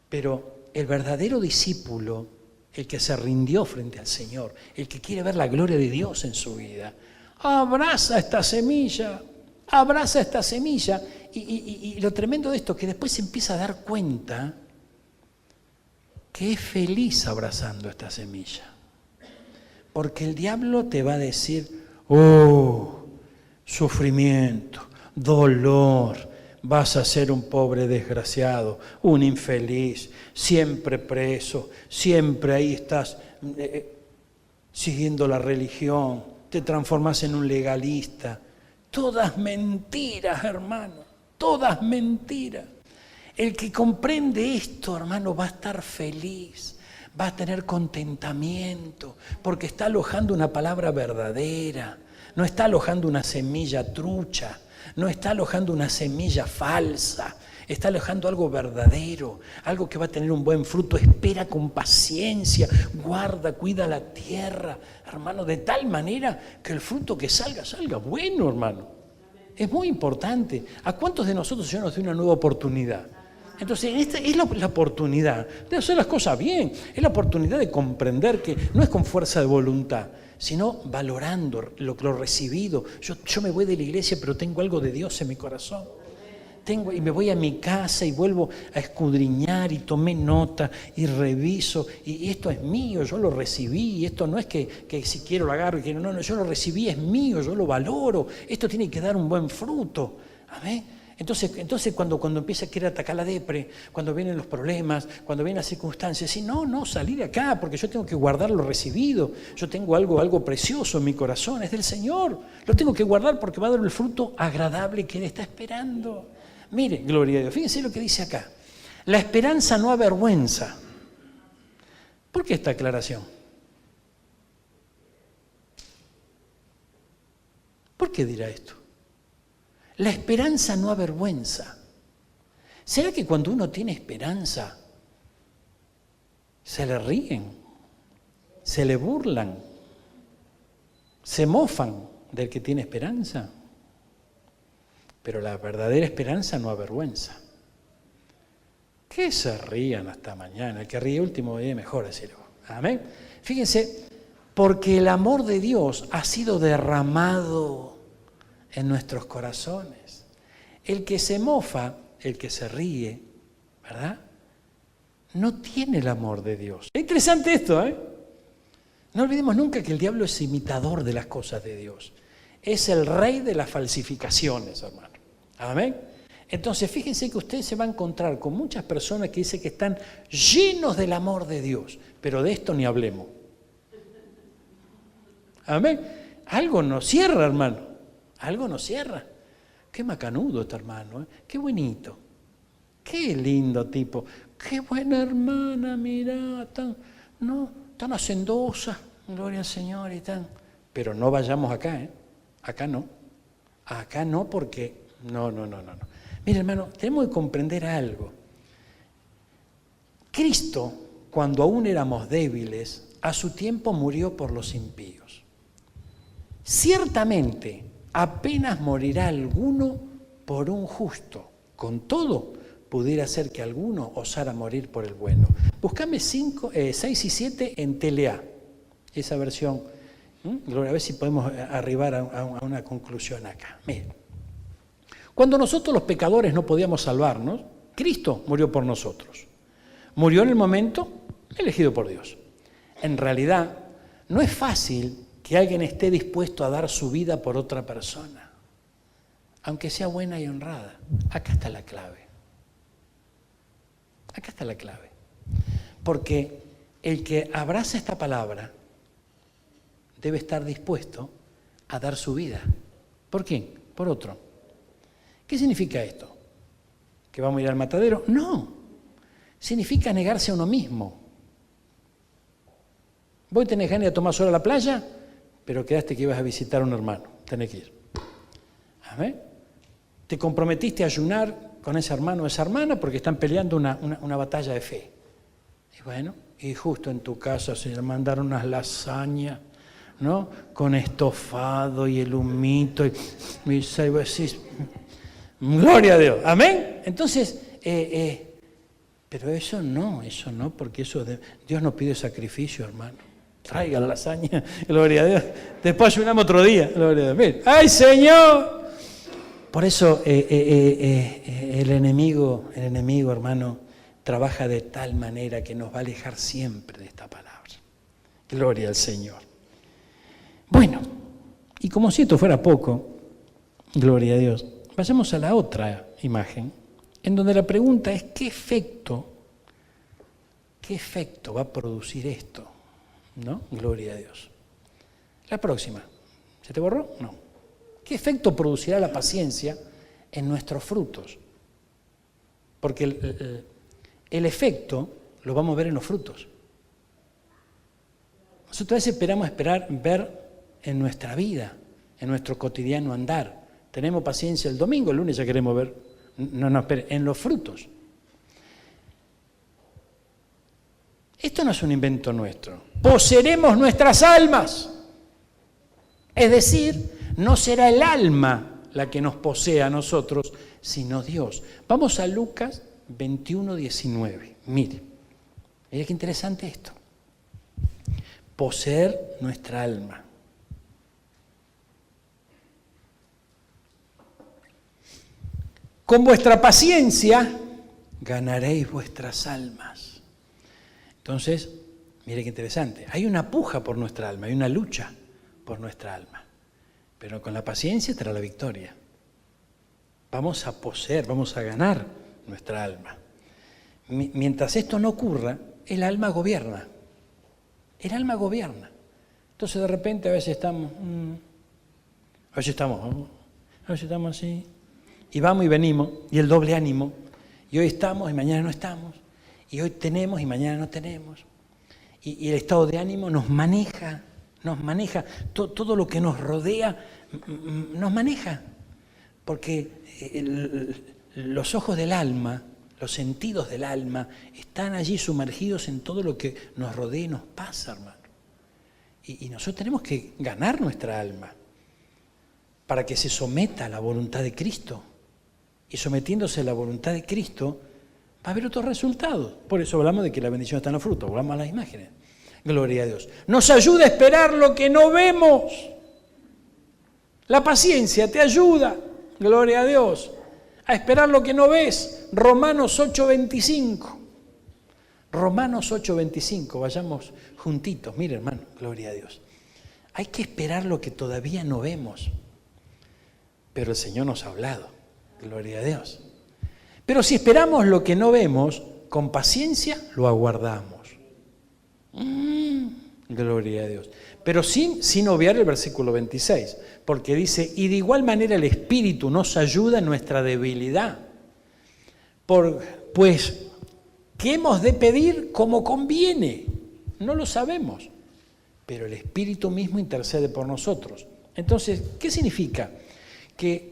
Pero el verdadero discípulo, el que se rindió frente al Señor, el que quiere ver la gloria de Dios en su vida, abraza esta semilla, y lo tremendo de esto, que después se empieza a dar cuenta que es feliz abrazando esta semilla. Porque el diablo te va a decir, oh, sufrimiento, dolor, vas a ser un pobre desgraciado, un infeliz, siempre preso, siempre ahí estás siguiendo la religión, te transformas en un legalista. Todas mentiras, hermano, todas mentiras. El que comprende esto, hermano, va a estar feliz, va a tener contentamiento, porque está alojando una palabra verdadera, no está alojando una semilla trucha, no está alojando una semilla falsa, está alojando algo verdadero, algo que va a tener un buen fruto, espera con paciencia, guarda, cuida la tierra, hermano, de tal manera que el fruto que salga, salga bueno, hermano. Es muy importante. ¿A cuántos de nosotros Dios nos dio una nueva oportunidad? Entonces, esta es la oportunidad de hacer las cosas bien. Es la oportunidad de comprender que no es con fuerza de voluntad, sino valorando lo recibido. Yo me voy de la iglesia, pero tengo algo de Dios en mi corazón. Y me voy a mi casa y vuelvo a escudriñar y tomé nota y reviso. Y esto es mío, yo lo recibí. Y esto no es que si quiero lo agarro y que no, yo lo recibí, es mío, yo lo valoro. Esto tiene que dar un buen fruto. Amén. Entonces cuando empieza a querer atacar la depre, cuando vienen los problemas, cuando vienen las circunstancias, decir, no, salí de acá porque yo tengo que guardar lo recibido. Yo tengo algo precioso en mi corazón, es del Señor. Lo tengo que guardar porque va a dar el fruto agradable que Él está esperando. Mire, gloria a Dios. Fíjense lo que dice acá. La esperanza no avergüenza. ¿Por qué esta aclaración? ¿Por qué dirá esto? La esperanza no avergüenza. ¿Será que cuando uno tiene esperanza se le ríen, se le burlan, se mofan del que tiene esperanza? Pero la verdadera esperanza no avergüenza. Que se rían hasta mañana. El que ríe último día mejor, decirlo. Amén. Fíjense, porque el amor de Dios ha sido derramado en nuestros corazones. El que se mofa, el que se ríe, ¿verdad? No tiene el amor de Dios. Es interesante esto, ¿eh? No olvidemos nunca que el diablo es imitador de las cosas de Dios. Es el rey de las falsificaciones, hermano. Amén. Entonces, fíjense que usted se va a encontrar con muchas personas que dicen que están llenos del amor de Dios, pero de esto ni hablemos. Amén. Algo nos cierra, hermano. Algo nos cierra. Qué macanudo este hermano, ¿eh? Qué bonito. Qué lindo tipo. Qué buena hermana, mirá, tan hacendosa, gloria al Señor y tan. Pero no vayamos acá, ¿eh? Acá no. Acá no porque, no. Mire, hermano, tenemos que comprender algo. Cristo, cuando aún éramos débiles, a su tiempo murió por los impíos. Ciertamente, apenas morirá alguno por un justo. Con todo, pudiera ser que alguno osara morir por el bueno. Búscame 6 y 7 en TLA, esa versión. A ver si podemos arribar a una conclusión acá. Miren. Cuando nosotros los pecadores no podíamos salvarnos, Cristo murió por nosotros. Murió en el momento elegido por Dios. En realidad, no es fácil que alguien esté dispuesto a dar su vida por otra persona, aunque sea buena y honrada. Acá está la clave. Acá está la clave. Porque el que abraza esta palabra debe estar dispuesto a dar su vida. ¿Por quién? Por otro. ¿Qué significa esto? ¿Que vamos a ir al matadero? No. Significa negarse a uno mismo. Vos tenés ganas de tomar sol a la playa, pero quedaste que ibas a visitar a un hermano. Tenés que ir. ¿Amén? Te comprometiste a ayunar con ese hermano o esa hermana porque están peleando una batalla de fe. Y bueno, y justo en tu casa se le mandaron unas lasañas, ¿no? Con estofado y el humito. Y vos decís, gloria a Dios. Amén. Entonces, pero eso no, porque Dios no pide sacrificio, hermano. Traiga la lasaña, gloria a Dios. Después ayunamos otro día, gloria a Dios. Mira, ¡ay, Señor! Por eso el enemigo, hermano, trabaja de tal manera que nos va a alejar siempre de esta palabra. Gloria al Señor. Bueno, y como si esto fuera poco, gloria a Dios, vayamos a la otra imagen, en donde la pregunta es ¿qué efecto va a producir esto? ¿No? Gloria a Dios. La próxima. ¿Se te borró? No. ¿Qué efecto producirá la paciencia en nuestros frutos? Porque el efecto lo vamos a ver en los frutos. Nosotros a veces esperamos ver en nuestra vida, en nuestro cotidiano andar. Tenemos paciencia el domingo, el lunes ya queremos ver. No, espere, en los frutos. Esto no es un invento nuestro. Poseeremos nuestras almas. Es decir, no será el alma la que nos posee a nosotros, sino Dios. Vamos a Lucas 21:19. Mire qué interesante esto. Poseer nuestra alma. Con vuestra paciencia ganaréis vuestras almas. Entonces, mire qué interesante. Hay una puja por nuestra alma, hay una lucha por nuestra alma. Pero con la paciencia estará la victoria. Vamos a poseer, vamos a ganar nuestra alma. Mientras esto no ocurra, el alma gobierna. El alma gobierna. Entonces de repente a veces estamos así. Y vamos y venimos, y el doble ánimo. Y hoy estamos y mañana no estamos. Y hoy tenemos y mañana no tenemos. Y el estado de ánimo nos maneja. Todo lo que nos rodea nos maneja. Porque los ojos del alma, los sentidos del alma, están allí sumergidos en todo lo que nos rodea y nos pasa, hermano. Y nosotros tenemos que ganar nuestra alma para que se someta a la voluntad de Cristo. Y sometiéndose a la voluntad de Cristo, va a haber otros resultados. Por eso hablamos de que la bendición está en los frutos, volvamos a las imágenes. Gloria a Dios. Nos ayuda a esperar lo que no vemos. La paciencia te ayuda, gloria a Dios, a esperar lo que no ves. Romanos 8:25. Romanos 8:25, vayamos juntitos. Mire, hermano, gloria a Dios. Hay que esperar lo que todavía no vemos. Pero el Señor nos ha hablado. Gloria a Dios. Pero si esperamos lo que no vemos, con paciencia lo aguardamos. Gloria a Dios. Pero sin obviar el versículo 26, porque dice, y de igual manera el Espíritu nos ayuda en nuestra debilidad. Pues, ¿qué hemos de pedir como conviene? No lo sabemos, pero el Espíritu mismo intercede por nosotros. Entonces, ¿qué significa? Que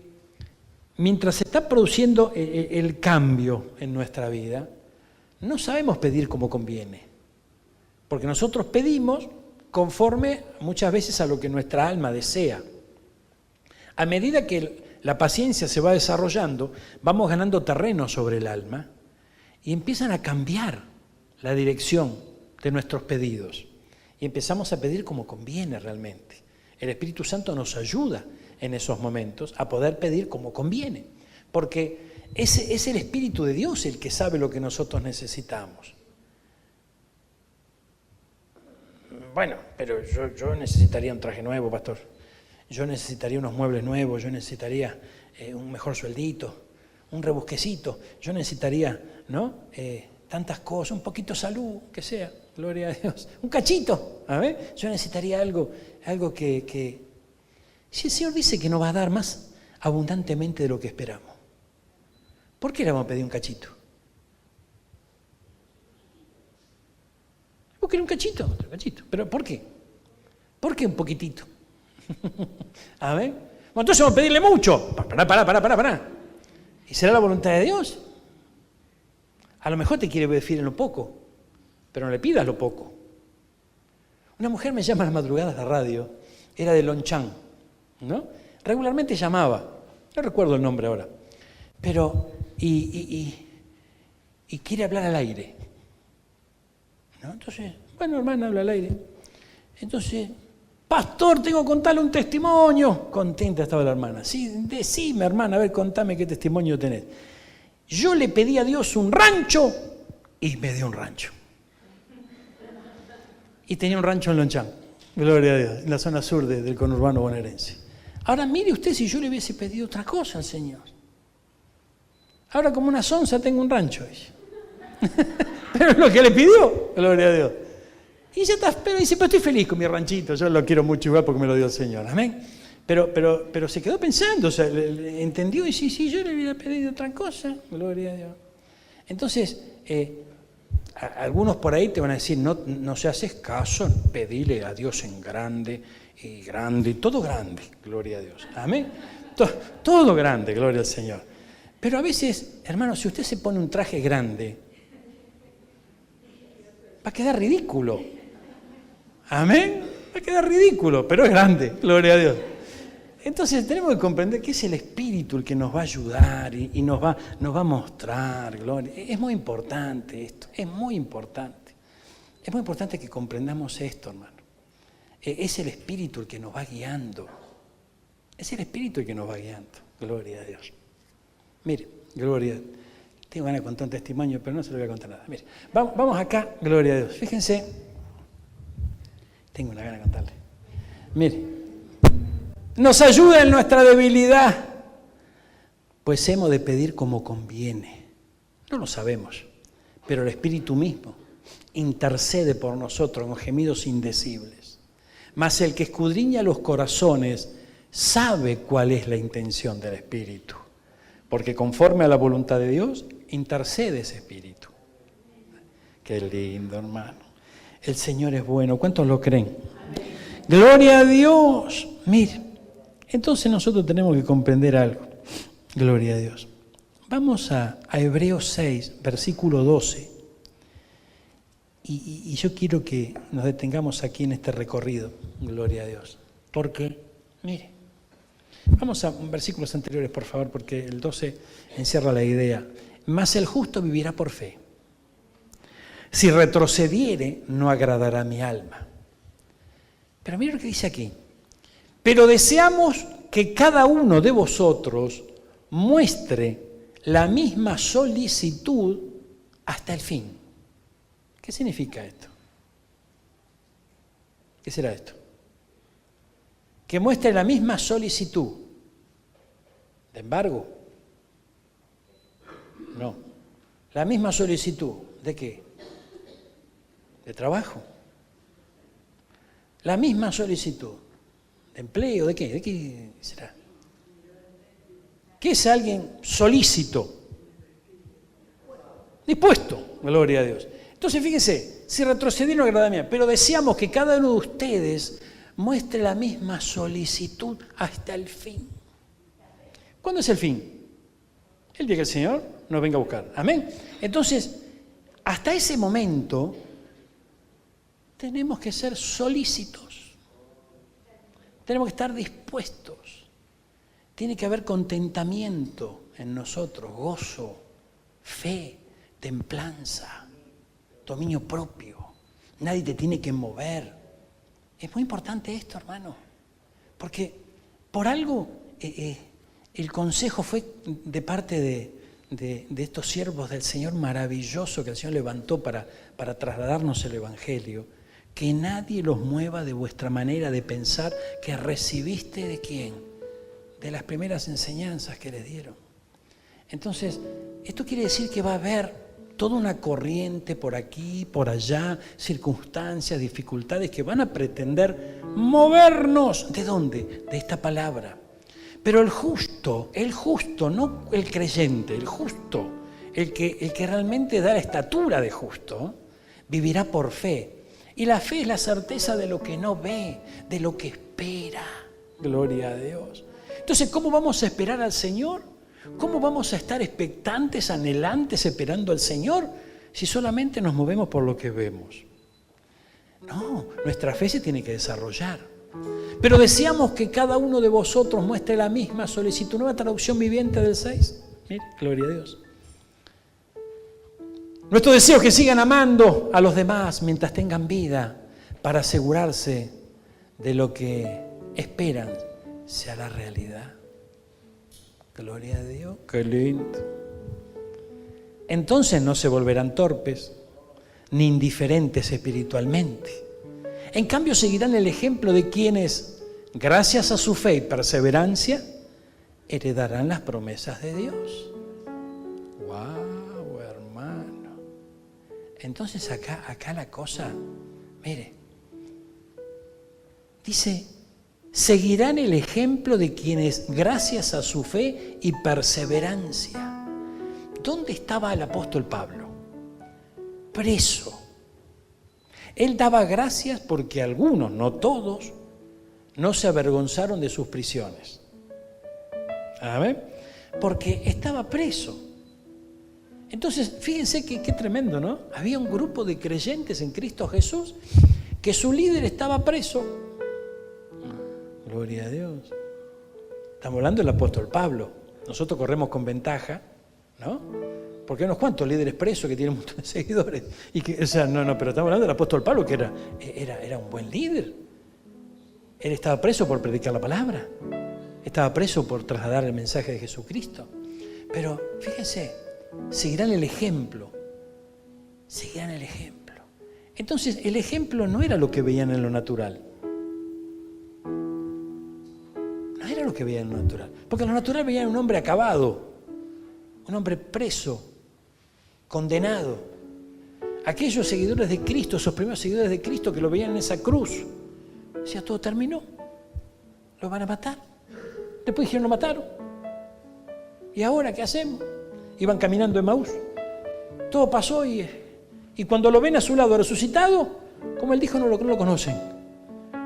mientras se está produciendo el cambio en nuestra vida, no sabemos pedir como conviene. Porque nosotros pedimos conforme muchas veces a lo que nuestra alma desea. A medida que la paciencia se va desarrollando, vamos ganando terreno sobre el alma y empiezan a cambiar la dirección de nuestros pedidos. Y empezamos a pedir como conviene realmente. El Espíritu Santo nos ayuda en esos momentos a poder pedir como conviene, porque es el Espíritu de Dios el que sabe lo que nosotros necesitamos. Bueno, pero yo necesitaría un traje nuevo, pastor, yo necesitaría unos muebles nuevos, yo necesitaría un mejor sueldito, un rebusquecito, yo necesitaría, ¿no? Tantas cosas, un poquito de salud, que sea, gloria a Dios, un cachito, a ver, yo necesitaría algo que si el Señor dice que nos va a dar más abundantemente de lo que esperamos, ¿por qué le vamos a pedir un cachito? ¿Vos querés un cachito? Otro cachito. ¿Pero por qué? ¿Por qué un poquitito? A ver. Bueno, entonces vamos a pedirle mucho. Pará. ¿Y será la voluntad de Dios? A lo mejor te quiere decir en lo poco, pero no le pidas lo poco. Una mujer me llama a las madrugadas de radio, era de Lonchan, ¿no? Regularmente llamaba, no recuerdo el nombre ahora, pero y quiere hablar al aire, ¿no? Entonces, bueno, hermana, habla al aire. Entonces, pastor, tengo que contarle un testimonio. Contenta estaba la hermana. Sí, decime, hermana, a ver, contame qué testimonio tenés. Yo le pedí a Dios un rancho y me dio un rancho. Y tenía un rancho en Lonchan, gloria a Dios, en la zona sur del conurbano bonaerense. Ahora mire usted si yo le hubiese pedido otra cosa al Señor. Ahora como una sonza tengo un rancho. Pero es lo que le pidió, gloria a Dios. Y ya está, pero dice, pero estoy feliz con mi ranchito, yo lo quiero mucho igual porque me lo dio el Señor, amén. Pero se quedó pensando, o sea, entendió y sí, yo le hubiera pedido otra cosa, gloria a Dios. Entonces, algunos por ahí te van a decir, no se haces caso, pedile a Dios en grande, todo grande, gloria a Dios, amén. Todo grande, gloria al Señor. Pero a veces, hermano, si usted se pone un traje grande, va a quedar ridículo. Amén. Va a quedar ridículo, pero es grande, gloria a Dios. Entonces tenemos que comprender que es el Espíritu el que nos va a ayudar y nos va a mostrar, gloria. Es muy importante esto, es muy importante. Es muy importante que comprendamos esto, hermano. Es el Espíritu el que nos va guiando. Es el Espíritu el que nos va guiando. Gloria a Dios. Mire, gloria a Dios. Tengo ganas de contar un testimonio, pero no se lo voy a contar nada. Mire, vamos acá, gloria a Dios. Fíjense, tengo una gana de contarle. Mire, nos ayuda en nuestra debilidad, pues hemos de pedir como conviene. No lo sabemos, pero el Espíritu mismo intercede por nosotros con gemidos indecibles. Mas el que escudriña los corazones sabe cuál es la intención del Espíritu, porque conforme a la voluntad de Dios, intercede ese Espíritu. Qué lindo, hermano. El Señor es bueno. ¿Cuántos lo creen? Gloria a Dios. Mire, entonces nosotros tenemos que comprender algo. Gloria a Dios. Vamos a Hebreos 6, versículo 12. Y yo quiero que nos detengamos aquí en este recorrido. Gloria a Dios. Porque, mire, vamos a versículos anteriores, por favor, porque el 12 encierra la idea. Mas el justo vivirá por fe. Si retrocediere, no agradará a mi alma. Pero mira lo que dice aquí. Pero deseamos que cada uno de vosotros muestre la misma solicitud hasta el fin. ¿Qué significa esto? ¿Qué será esto? Que muestre la misma solicitud. ¿De embargo? No. La misma solicitud. ¿De qué? ¿De trabajo? La misma solicitud. ¿De empleo? ¿De qué? ¿De qué será? ¿Qué es alguien solícito? Dispuesto, gloria a Dios. Entonces fíjense, si retrocedí no agrada a mí, pero deseamos que cada uno de ustedes muestre la misma solicitud hasta el fin. ¿Cuándo es el fin? El día que el Señor nos venga a buscar. Amén. Entonces, hasta ese momento tenemos que ser solícitos. Tenemos que estar dispuestos. Tiene que haber contentamiento en nosotros, gozo, fe, templanza, dominio propio. Nadie te tiene que mover. Es muy importante esto, hermano, porque por algo el consejo fue de parte de estos siervos del Señor maravilloso que el Señor levantó para trasladarnos el Evangelio, que nadie los mueva de vuestra manera de pensar que recibiste ¿de quién? De las primeras enseñanzas que les dieron. Entonces, esto quiere decir que va a haber toda una corriente por aquí, por allá, circunstancias, dificultades que van a pretender movernos. ¿De dónde? De esta palabra. Pero el justo, no el creyente, el justo, el que realmente da la estatura de justo, vivirá por fe. Y la fe es la certeza de lo que no ve, de lo que espera. Gloria a Dios. Entonces, ¿cómo vamos a esperar al Señor? ¿Cómo vamos a estar expectantes, anhelantes, esperando al Señor si solamente nos movemos por lo que vemos? No, nuestra fe se tiene que desarrollar. Pero deseamos que cada uno de vosotros muestre la misma solicitud. Nueva traducción viviente del 6. Mire, gloria a Dios. Nuestro deseo es que sigan amando a los demás mientras tengan vida para asegurarse de lo que esperan sea la realidad. Gloria a Dios. Qué lindo. Entonces no se volverán torpes ni indiferentes espiritualmente. En cambio seguirán el ejemplo de quienes, gracias a su fe y perseverancia, heredarán las promesas de Dios. ¡Wow, hermano! Entonces acá la cosa, mire, dice, seguirán el ejemplo de quienes, gracias a su fe y perseverancia. ¿Dónde estaba el apóstol Pablo? Preso. Él daba gracias porque algunos, no todos, no se avergonzaron de sus prisiones. ¿Amén? Porque estaba preso. Entonces, fíjense qué tremendo, ¿no? Había un grupo de creyentes en Cristo Jesús que su líder estaba preso. Gloria a Dios. Estamos hablando del apóstol Pablo. Nosotros corremos con ventaja, ¿no? Porque hay unos cuantos líderes presos que tienen un montón de seguidores. Pero estamos hablando del apóstol Pablo, que era un buen líder. Él estaba preso por predicar la palabra. Estaba preso por trasladar el mensaje de Jesucristo. Pero fíjense, seguirán el ejemplo. Seguirán el ejemplo. Entonces, el ejemplo no era lo que veían en lo natural. No era lo que veían en lo natural. Porque en lo natural veían un hombre acabado, un hombre preso, condenado. Aquellos seguidores de Cristo, esos primeros seguidores de Cristo que lo veían en esa cruz, decían, todo terminó, lo van a matar. Después dijeron, lo mataron. ¿Y ahora qué hacemos? Iban caminando en Emaús. Todo pasó y cuando lo ven a su lado resucitado, como él dijo, no lo conocen,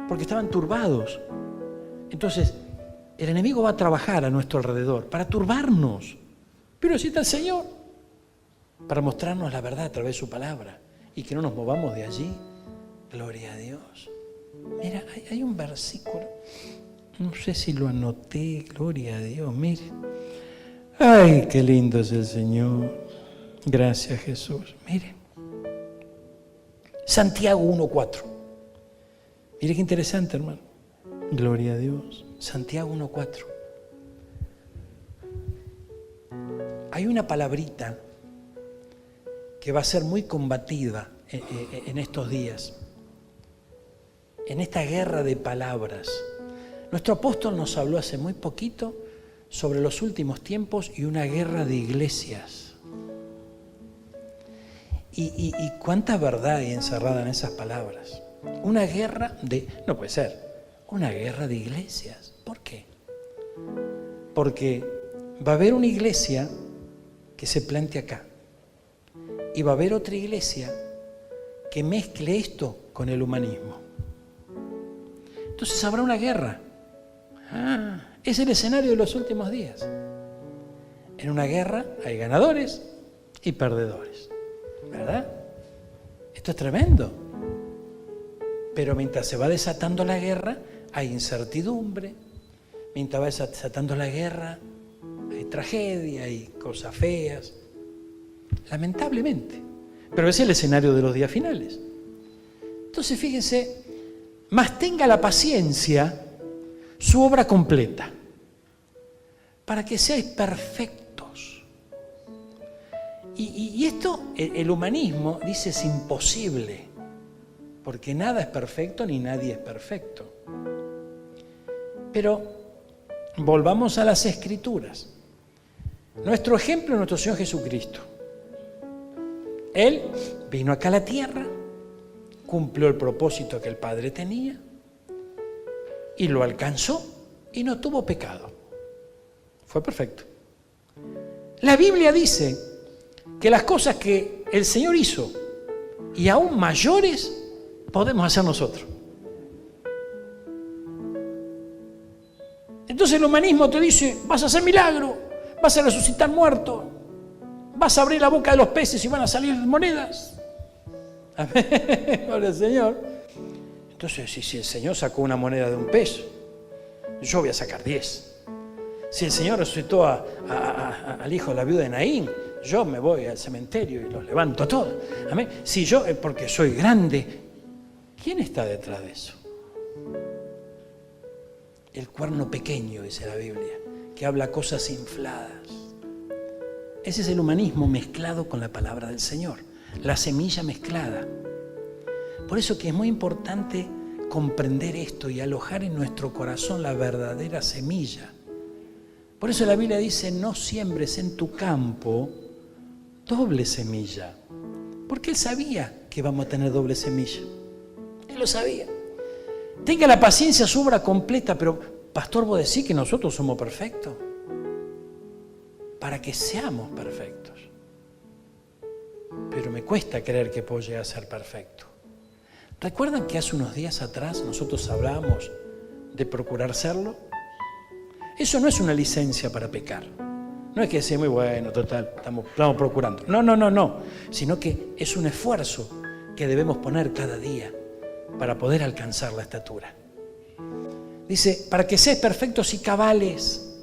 porque estaban turbados. Entonces, el enemigo va a trabajar a nuestro alrededor para turbarnos. Pero si está el Señor, para mostrarnos la verdad a través de su palabra y que no nos movamos de allí. Gloria a Dios. Mira, hay un versículo, no sé si lo anoté, gloria a Dios, mire. Ay, qué lindo es el Señor. Gracias, Jesús. Mire. Santiago 1:4. Mire qué interesante, hermano. Gloria a Dios. Santiago 1:4. Hay una palabrita que va a ser muy combatida en estos días, en esta guerra de palabras. Nuestro apóstol nos habló hace muy poquito sobre los últimos tiempos y una guerra de iglesias. Y cuánta verdad hay encerrada en esas palabras. Una guerra de... No puede ser. Una guerra de iglesias. ¿Por qué? Porque va a haber una iglesia que se plante acá. Y va a haber otra iglesia que mezcle esto con el humanismo. Entonces habrá una guerra. Es el escenario de los últimos días. En una guerra hay ganadores y perdedores. ¿Verdad? Esto es tremendo. Pero mientras se va desatando la guerra, hay incertidumbre. Mientras va desatando la guerra, hay tragedia, hay cosas feas. Lamentablemente. Pero ese es el escenario de los días finales. Entonces, fíjense, mas tenga la paciencia su obra completa, para que seáis perfectos. Y esto, el humanismo dice, es imposible, porque nada es perfecto ni nadie es perfecto. Pero volvamos a las Escrituras. Nuestro ejemplo es nuestro Señor Jesucristo. Él vino acá a la tierra, cumplió el propósito que el Padre tenía y lo alcanzó y no tuvo pecado. Fue perfecto. La Biblia dice que las cosas que el Señor hizo y aún mayores podemos hacer nosotros. Entonces el humanismo te dice, vas a hacer milagro, vas a resucitar muertos, vas a abrir la boca de los peces y van a salir monedas. Amén. Gloria al Señor. Entonces, si el Señor sacó una moneda de $1, yo voy a sacar 10. Si el Señor resucitó al hijo de la viuda de Naín, yo me voy al cementerio y los levanto a todos. Amén. Si yo, porque soy grande, ¿quién está detrás de eso? El cuerno pequeño, dice la Biblia, que habla cosas infladas. Ese es el humanismo mezclado con la palabra del Señor, la semilla mezclada. Por eso que es muy importante comprender esto y alojar en nuestro corazón la verdadera semilla. Por eso la Biblia dice, no siembres en tu campo doble semilla. Porque Él sabía que vamos a tener doble semilla. Él lo sabía. Tenga la paciencia su obra completa, pero pastor, vos decís que nosotros somos perfectos. Para que seamos perfectos. Pero me cuesta creer que puedo llegar a ser perfecto. ¿Recuerdan que hace unos días atrás nosotros hablábamos de procurar serlo? Eso no es una licencia para pecar. No es que sea muy bueno, total, estamos procurando. No. Sino que es un esfuerzo que debemos poner cada día para poder alcanzar la estatura. Dice, para que seas perfectos y cabales.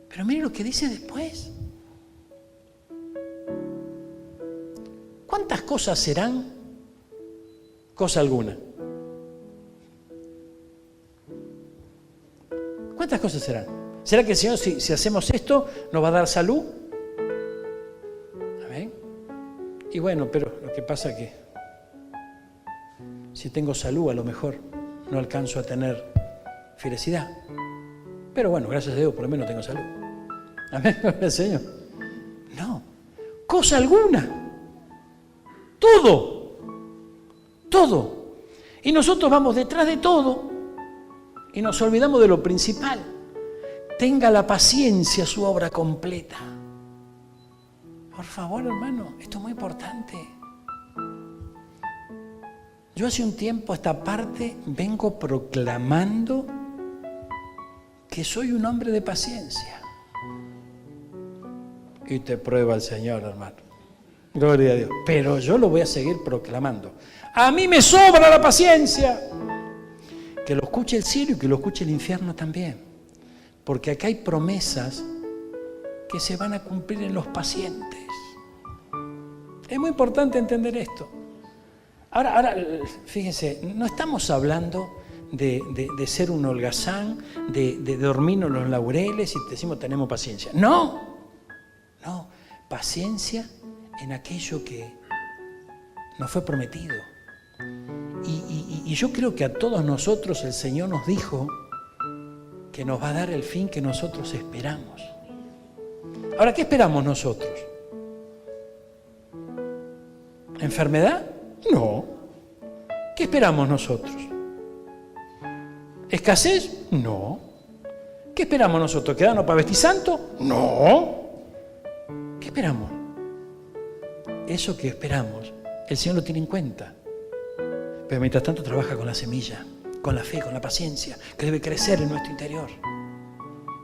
Pero mire lo que dice después. ¿Cuántas cosas serán? Cosa alguna. ¿Cuántas cosas serán? ¿Será que el Señor, si hacemos esto, nos va a dar salud? Amén. Y bueno, pero lo que pasa es que si tengo salud, a lo mejor no alcanzo a tener felicidad. Pero bueno, gracias a Dios, por lo menos tengo salud. Amén, el Señor. No, cosa alguna. Todo. Y nosotros vamos detrás de todo y nos olvidamos de lo principal. Tenga la paciencia su obra completa. Por favor, hermano, esto es muy importante. Yo hace un tiempo a esta parte vengo proclamando que soy un hombre de paciencia. Y te prueba el Señor, hermano. Gloria a Dios. Pero yo lo voy a seguir proclamando. A mí me sobra la paciencia. Que lo escuche el cielo y que lo escuche el infierno también. Porque acá hay promesas que se van a cumplir en los pacientes. Es muy importante entender esto. Ahora, fíjense, no estamos hablando de ser un holgazán, de dormirnos los laureles y decimos tenemos paciencia. No, paciencia en aquello que nos fue prometido. Y yo creo que a todos nosotros el Señor nos dijo que nos va a dar el fin que nosotros esperamos. Ahora, ¿qué esperamos nosotros? ¿Enfermedad? No. ¿Qué esperamos nosotros? ¿Escasez? No. ¿Qué esperamos nosotros? ¿Quedarnos para vestir santo? No. ¿Qué esperamos? Eso que esperamos, el Señor lo tiene en cuenta. Pero mientras tanto trabaja con la semilla, con la fe, con la paciencia, que debe crecer en nuestro interior.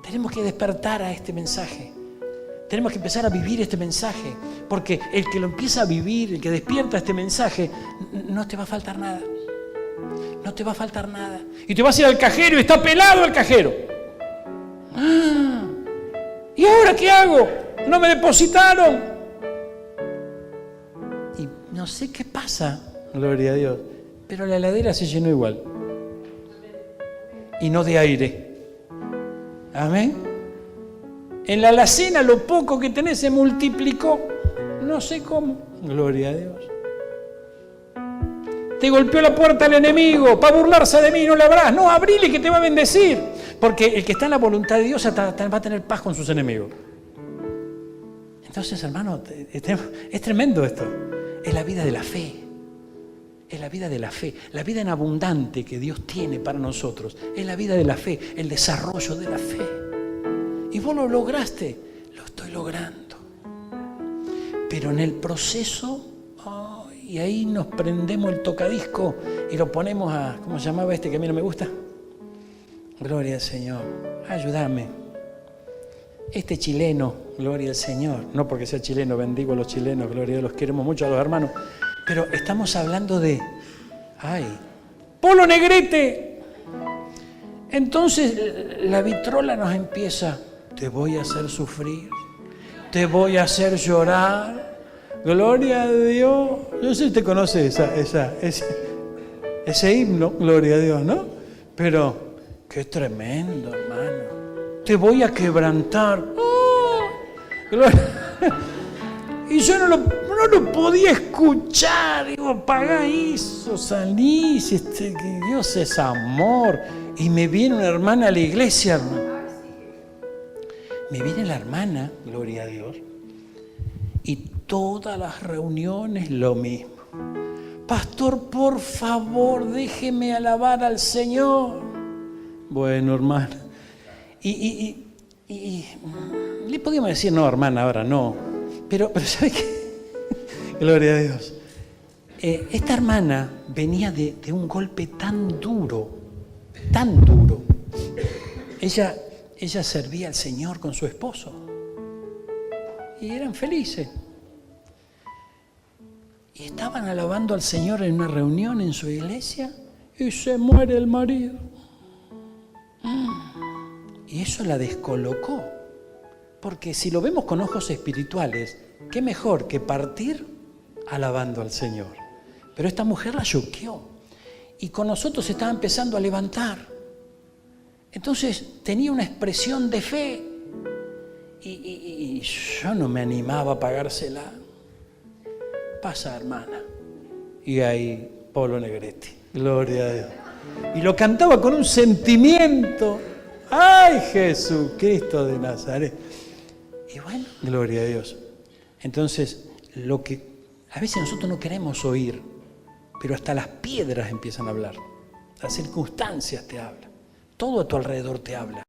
Tenemos que despertar a este mensaje. Tenemos que empezar a vivir este mensaje, porque el que lo empieza a vivir, el que despierta este mensaje, no te va a faltar nada. No te va a faltar nada. Y te vas a ir al cajero y está pelado el cajero. ¿Y ahora qué hago? No me depositaron. Y no sé qué pasa, gloria a Dios, pero la heladera se llenó igual. Y no de aire. Amén. En la alacena lo poco que tenés se multiplicó. No sé cómo. Gloria a Dios. Te golpeó la puerta el enemigo para burlarse de mí, no le abras. No, abrile que te va a bendecir. Porque el que está en la voluntad de Dios va a tener paz con sus enemigos. Entonces, hermano, es tremendo esto. Es la vida de la fe. Es la vida de la fe. La vida en abundante que Dios tiene para nosotros. Es la vida de la fe, el desarrollo de la fe. Y vos lo lograste, lo estoy logrando. Pero en el proceso, y ahí nos prendemos el tocadisco y lo ponemos a, ¿cómo se llamaba este que a mí no me gusta? Gloria al Señor, ayúdame. Este chileno, gloria al Señor, no porque sea chileno, bendigo a los chilenos, gloria a Dios, los queremos mucho a los hermanos, pero estamos hablando de, Polo Negrete. Entonces la vitrola nos empieza, te voy a hacer sufrir, te voy a hacer llorar, gloria a Dios. Yo sé si usted conoce ese himno, gloria a Dios, ¿no? Pero qué tremendo, hermano. Te voy a quebrantar. Y yo no lo podía escuchar. Digo, apaga eso, salís, que Dios es amor. Y me viene una hermana a la iglesia, hermano. Me viene la hermana, gloria a Dios, y todas las reuniones lo mismo. Pastor, por favor, déjeme alabar al Señor. Bueno, hermana. Y le podíamos decir, no, hermana, ahora no. Pero ¿sabe qué? Gloria a Dios. Esta hermana venía de un golpe tan duro. Ella servía al Señor con su esposo. Y eran felices. Y estaban alabando al Señor en una reunión en su iglesia y se muere el marido. Y eso la descolocó. Porque si lo vemos con ojos espirituales, qué mejor que partir alabando al Señor. Pero esta mujer la choqueó. Y con nosotros se estaba empezando a levantar. Entonces tenía una expresión de fe. Y yo no me animaba a pagársela. Pasa, hermana. Y ahí, Polo Negretti. Gloria a Dios. Y lo cantaba con un sentimiento. ¡Ay, Jesucristo de Nazaret! Y bueno, gloria a Dios. Entonces, lo que a veces nosotros no queremos oír, pero hasta las piedras empiezan a hablar. Las circunstancias te hablan. Todo a tu alrededor te habla.